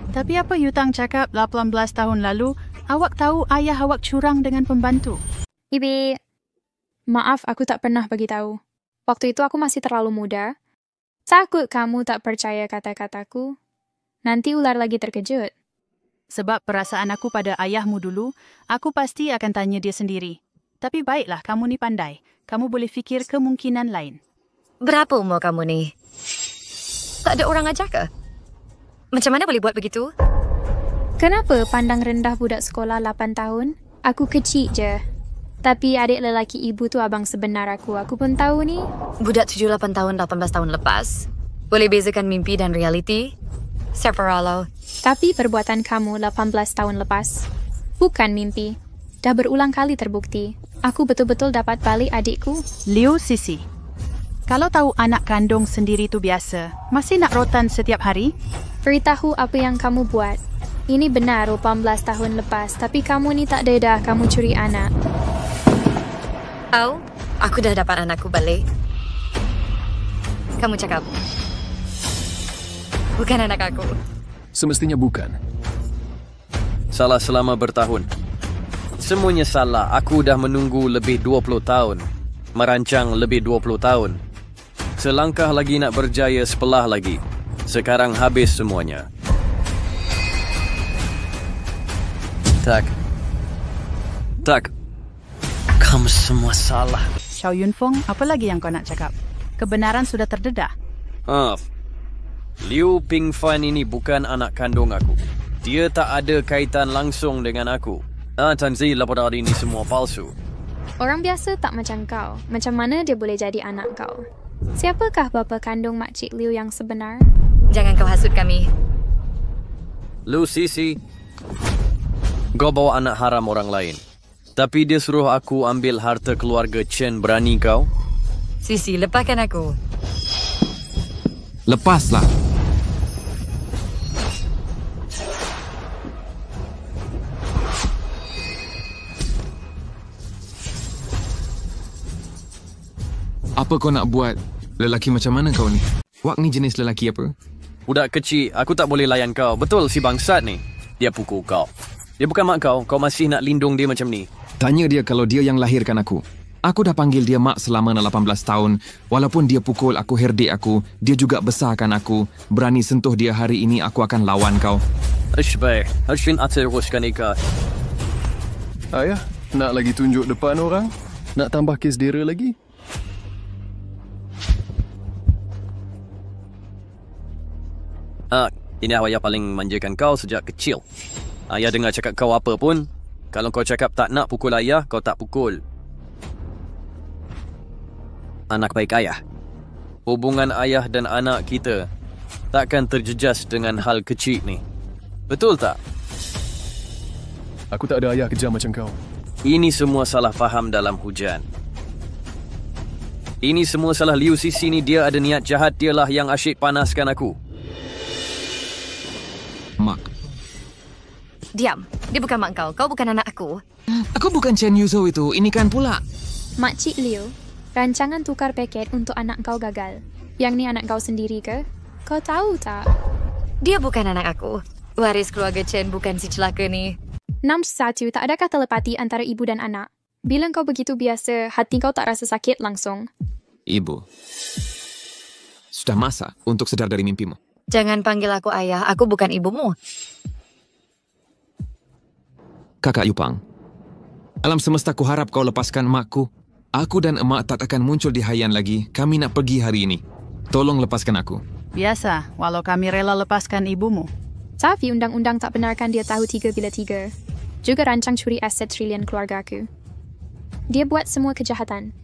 Tapi apa Yutang cakap 18 tahun lalu, awak tahu ayah awak curang dengan pembantu? Ibi, maaf aku tak pernah bagi tahu. Waktu itu aku masih terlalu muda. Takut kamu tak percaya kata-kataku. Nanti ular lagi terkejut. Sebab perasaan aku pada ayahmu dulu, aku pasti akan tanya dia sendiri. Tapi baiklah, kamu ni pandai. Kamu boleh fikir kemungkinan lain. Berapa umur kamu ni? Tak ada orang ajar ke? Macam mana boleh buat begitu? Kenapa pandang rendah budak sekolah 8 tahun? Aku kecil je. Tapi adik lelaki ibu tu abang sebenar aku. Aku pun tahu ni. Budak 7-8 tahun, 18 tahun lepas. Boleh bezakan mimpi dan realiti? Separalo. Tapi perbuatan kamu 18 tahun lepas bukan mimpi. Dah berulang kali terbukti. Aku betul-betul dapat balik adikku. Liu Sisi, kalau tahu anak kandung sendiri tu biasa, masih nak rotan setiap hari? Beritahu apa yang kamu buat. Ini benar 18 tahun lepas. Tapi kamu ni tak dedah kamu curi anak. Tahu? Aku dah dapat anakku balik. Kamu cakap bukan anak aku. Semestinya bukan. Salah selama bertahun. Semuanya salah. Aku dah menunggu lebih 20 tahun. Merancang lebih 20 tahun. Selangkah lagi nak berjaya sepelah lagi. Sekarang habis semuanya. Tak. Kamu semua salah. Xiao Yunfeng, apa lagi yang kau nak cakap? Kebenaran sudah terdedah. Liu Pingfan ini bukan anak kandung aku. Dia tak ada kaitan langsung dengan aku. Tanzi laporan ini semua palsu. Orang biasa tak macam kau. Macam mana dia boleh jadi anak kau? Siapakah bapa kandung Makcik Liu yang sebenar? Jangan kau hasut kami. Lu Sisi, kau bawa anak haram orang lain. Tapi dia suruh aku ambil harta keluarga Chen. Berani kau? Sisi, lepaskan aku. Lepaslah. Apa kau nak buat? Lelaki macam mana kau ni? Wak ni jenis lelaki apa? Budak kecil, aku tak boleh layan kau. Betul si bangsat ni. Dia pukul kau. Dia bukan mak kau. Kau masih nak lindung dia macam ni. Tanya dia kalau dia yang lahirkan aku. Aku dah panggil dia mak selama 18 tahun. Walaupun dia pukul aku, herdik aku, dia juga besarkan aku. Berani sentuh dia hari ini, aku akan lawan kau. Baik. Harusnya teruskan ikat. Ayah, nak lagi tunjuk depan orang? Nak tambah kes dera lagi? Ini ayah paling manjakan kau sejak kecil. Ayah dengar cakap kau apa pun. Kalau kau cakap tak nak pukul ayah, kau tak pukul. Anak baik ayah. Hubungan ayah dan anak kita takkan terjejas dengan hal kecil ni. Betul tak? Aku tak ada ayah kejam macam kau. Ini semua salah faham dalam hujan. Ini semua salah Liu Sisi ni. Dia ada niat jahat. Dialah yang asyik panaskan aku. Mak. Diam. Dia bukan mak kau. Kau bukan anak aku. Aku bukan Chen Yuzo itu. Ini kan pula. Makcik Liu, rancangan tukar paket untuk anak kau gagal. Yang ni anak kau sendiri ke? Kau tahu tak? Dia bukan anak aku. Waris keluarga Chen bukan si celaka ni. 6-1, tak adakah telepati antara ibu dan anak? Bila kau begitu biasa, hati kau tak rasa sakit langsung? Ibu. Sudah masa untuk sedar dari mimpimu. Jangan panggil aku ayah. Aku bukan ibumu. Kakak Yupang. Alam semesta ku harap kau lepaskan makku. Aku dan emak tak akan muncul di Haiyan lagi. Kami nak pergi hari ini. Tolong lepaskan aku. Biasa, walau kami rela lepaskan ibumu. Tapi undang-undang tak benarkan dia tahu 3 bila 3. Juga rancang curi aset trilion keluarga aku. Dia buat semua kejahatan.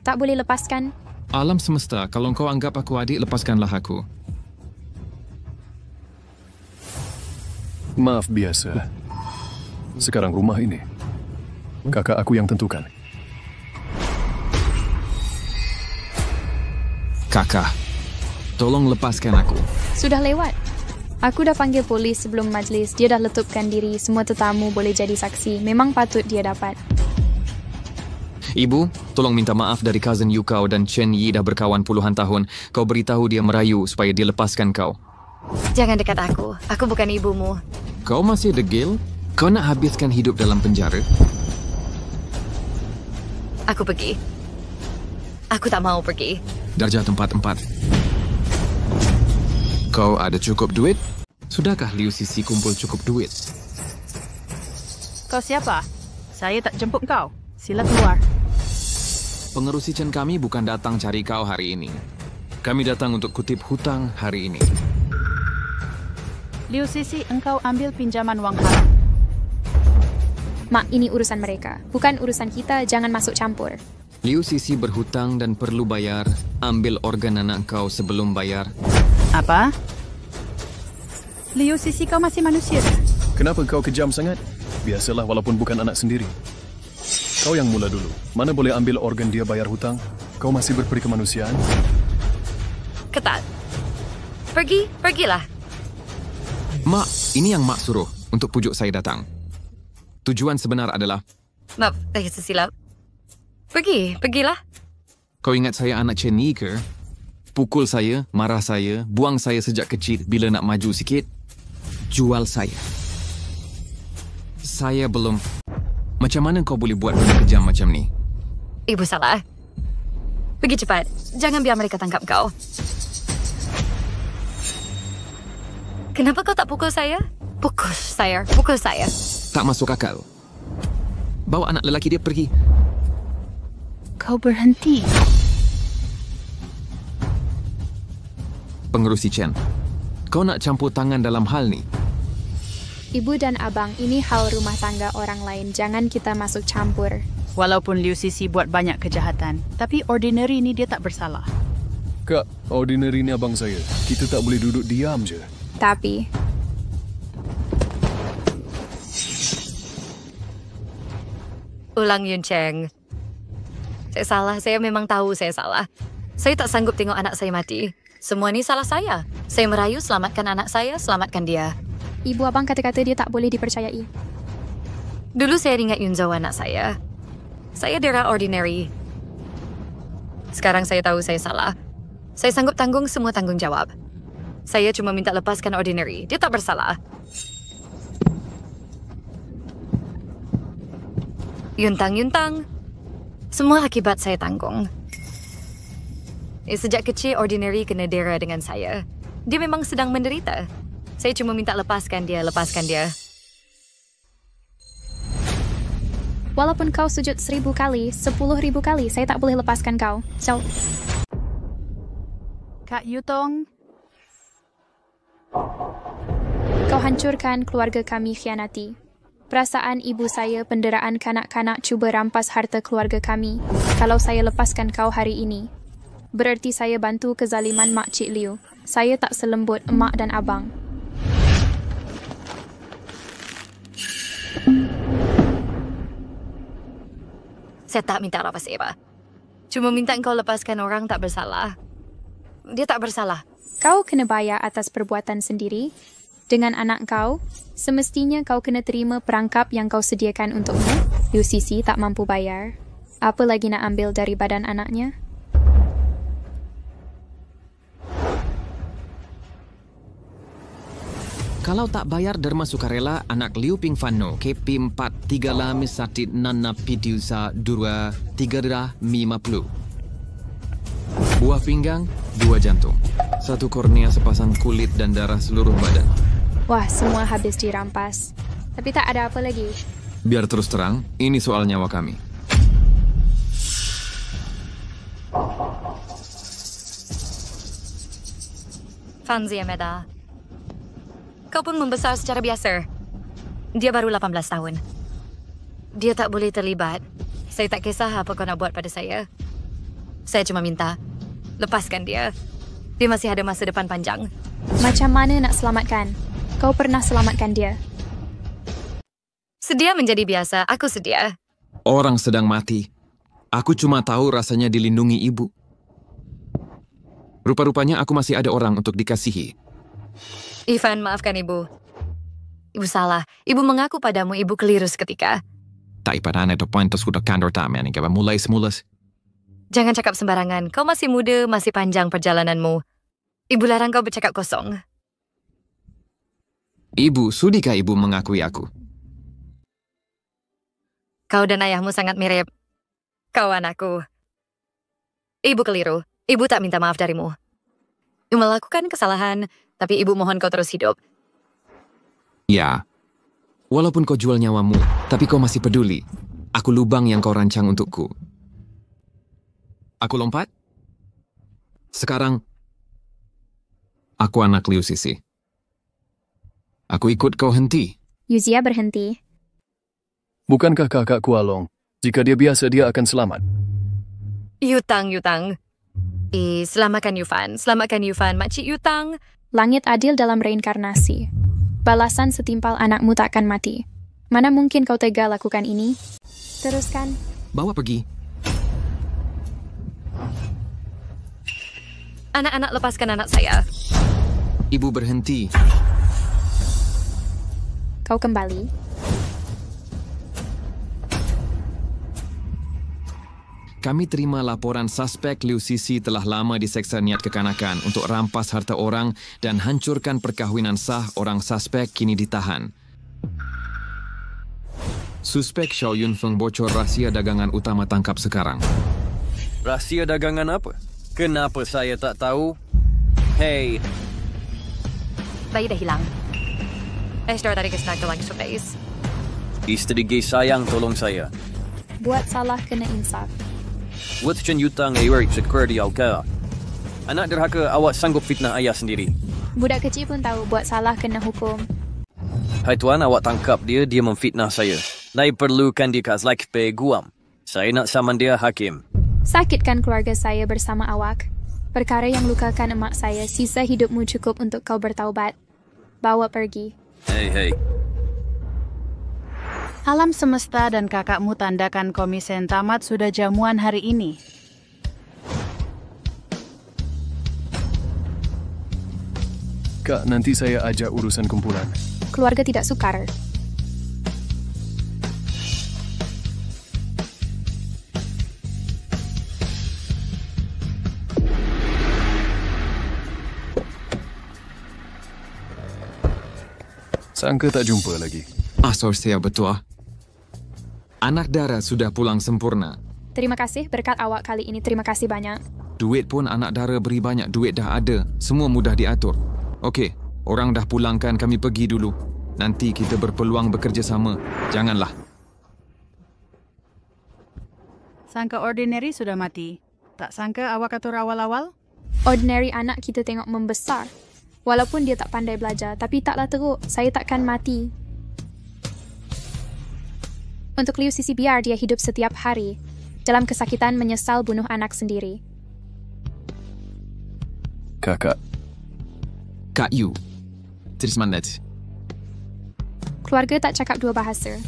Tak boleh lepaskan. Alam semesta, kalau kau anggap aku adik, lepaskanlah aku. Maaf biasa. Sekarang rumah ini, kakak aku yang tentukan. Kakak, tolong lepaskan aku. Sudah lewat. Aku dah panggil polis sebelum majlis. Dia dah letupkan diri. Semua tetamu boleh jadi saksi. Memang patut dia dapat. Ibu, tolong minta maaf dari cousin you kau dan Chen Yi dah berkawan puluhan tahun. Kau beritahu dia merayu supaya dia lepaskan kau. Jangan dekat aku. Aku bukan ibumu. Kau masih degil? Kau nak habiskan hidup dalam penjara? Aku pergi. Aku tak mau pergi. Darjah tempat 4. Kau ada cukup duit? Sudahkah Liu Sisi kumpul cukup duit? Kau siapa? Saya tak jemput kau. Sila keluar. Pengerusi Chen kami bukan datang cari kau hari ini. Kami datang untuk kutip hutang hari ini. Liu Sisi, engkau ambil pinjaman wang haram. Mak, ini urusan mereka. Bukan urusan kita, jangan masuk campur. Liu Sisi berhutang dan perlu bayar. Ambil organ anak kau sebelum bayar. Apa? Liu Sisi, kau masih manusia? Kenapa kau kejam sangat? Biasalah walaupun bukan anak sendiri. Kau yang mula dulu. Mana boleh ambil organ dia bayar hutang? Kau masih berperi kemanusiaan? Ketat. Pergilah. Mak, ini yang Mak suruh untuk pujuk saya datang. Tujuan sebenar adalah... Maaf, saya tersilap. Pergilah. Kau ingat saya anak Chen Yi ke? Pukul saya, marah saya, buang saya sejak kecil bila nak maju sikit. Jual saya. Saya belum... Macam mana kau boleh buat benda kejam macam ni? Ibu salah. Pergi cepat. Jangan biar mereka tangkap kau. Kenapa kau tak pukul saya? Pukul saya. Tak masuk akal. Bawa anak lelaki dia pergi. Kau berhenti. Pengerusi Chen, kau nak campur tangan dalam hal ni? Ibu dan abang, ini hal rumah tangga orang lain. Jangan kita masuk campur. Walaupun Liu Sisi buat banyak kejahatan, tapi Ordinary ni dia tak bersalah. Kak, Ordinary ni abang saya. Kita tak boleh duduk diam je. Tapi, Ulang Yun Cheng. Saya salah. Saya memang tahu saya salah. Saya tak sanggup tengok anak saya mati. Semua ni salah saya. Saya merayu selamatkan anak saya, selamatkan dia. ibu abang kata-kata dia tak boleh dipercayai. Dulu saya ingat Yunzo anak saya. Saya dera Ordinary. Sekarang saya tahu saya salah. Saya sanggup tanggung semua tanggungjawab. Saya cuma minta lepaskan Ordinary. Dia tak bersalah. Yuntang. Semua akibat saya tanggung. Sejak kecil Ordinary kena dera dengan saya. Dia memang sedang menderita. Saya cuma minta lepaskan dia. Walaupun kau sujud 1000 kali, 10,000 kali, saya tak boleh lepaskan kau. So, Kak Yutong, kau hancurkan keluarga kami khianati. Perasaan ibu saya, penderaan kanak-kanak cuba rampas harta keluarga kami. Kalau saya lepaskan kau hari ini, bererti saya bantu kezaliman Mak Cik Liu. Saya tak selembut emak dan abang. Saya tak minta apa-apa. Cuma minta engkau lepaskan orang tak bersalah. Dia tak bersalah. Kau kena bayar atas perbuatan sendiri. Dengan anak kau, semestinya kau kena terima perangkap yang kau sediakan untukmu. Liu Sisi tak mampu bayar. Apa lagi nak ambil dari badan anaknya? Kalau tak bayar derma sukarela, anak Liu Ping Fano, KP 4, 3 lamis satit nana pidiusa 2, 3 50. Buah pinggang, 2 jantung. 1 kornea sepasang kulit dan darah seluruh badan. Wah, semua habis dirampas. Tapi tak ada apa lagi. Biar terus terang, ini soal nyawa kami. Fanzi Ameda. Kau pun membesar secara biasa. Dia baru 18 tahun. Dia tak boleh terlibat. Saya tak kisah apa kau nak buat pada saya. Saya cuma minta, Lepaskan dia. Dia masih ada masa depan panjang. Macam mana nak selamatkan? Kau pernah selamatkan dia. Sedia menjadi biasa, aku sedia. Orang sedang mati. Aku cuma tahu rasanya dilindungi ibu. Rupa-rupanya aku masih ada orang untuk dikasihi. Ivan, maafkan ibu. Ibu salah. Ibu mengaku padamu ibu keliru seketika. Tak ipadan itu poin sudah kantor tamen yang mulai semula. Jangan cakap sembarangan. Kau masih muda, masih panjang perjalananmu. Ibu larang kau bercakap kosong. Ibu, sudikah ibu mengakui aku? Kau dan ayahmu sangat mirip. Kawan aku. Ibu keliru. Ibu tak minta maaf darimu. Ibu melakukan kesalahan, tapi ibu mohon kau terus hidup. Ya. Walaupun kau jual nyawamu, tapi kau masih peduli. Aku lubang yang kau rancang untukku. Aku lompat? Sekarang, aku anak Liu Sisi. Aku ikut kau henti. Yuzia berhenti. Bukankah kakak Kualong? Jika dia biasa, dia akan selamat. Yutang. Selamatkan Yufan. Makcik Yutang. Langit adil dalam reinkarnasi. Balasan setimpal anakmu takkan mati. Mana mungkin kau tega lakukan ini? Teruskan. Bawa pergi. Anak-anak, lepaskan anak saya. Ibu berhenti. Kau kembali. Kami terima laporan suspek Liu Sisi telah lama diseksa niat kekanakan untuk rampas harta orang dan hancurkan perkahwinan sah orang suspek kini ditahan. Suspek Xiao Yunfeng bocor rahsia dagangan utama tangkap sekarang. Rahsia dagangan apa? Kenapa saya tak tahu? Hei, Bayi dah hilang. Esther tadi kesana ke langit surprise. isteri Gay sayang tolong saya. Buat salah kena insaf. Buat Chen Yutang Eric sekur di Alka. Anak derhaka, awak sanggup fitnah ayah sendiri. Budak kecil pun tahu buat salah kena hukum. Hai tuan, awak tangkap dia memfitnah saya. Saya perlukan dia kat Zlakpe Guam. Saya nak saman dia hakim. Sakitkan keluarga saya bersama awak. Perkara yang lukakan emak saya, sisa hidupmu cukup untuk kau bertaubat. Bawa pergi. Hei. Alam semesta dan kakakmu tandakan komisen tamat sudah jamuan hari ini. Kak, nanti saya ajak urusan kumpulan. Keluarga tidak sukar. Sangka tak jumpa lagi. Asor saya betul. Anak dara sudah pulang sempurna. Terima kasih berkat awak kali ini. Terima kasih banyak. Duit pun anak dara beri banyak. Duit dah ada. Semua mudah diatur. Okey, orang dah pulangkan, kami pergi dulu. Nanti kita berpeluang bekerja sama. Janganlah. Sangka Ordinary sudah mati. Tak sangka awak atur awal-awal? Ordinary anak kita tengok membesar. Walaupun dia tak pandai belajar, tapi taklah teruk. Saya takkan mati. Untuk Liu Sisi biar dia hidup setiap hari. Dalam kesakitan menyesal bunuh anak sendiri. Kakak. Kak Yu. Terus mandat. Keluarga tak cakap dua bahasa.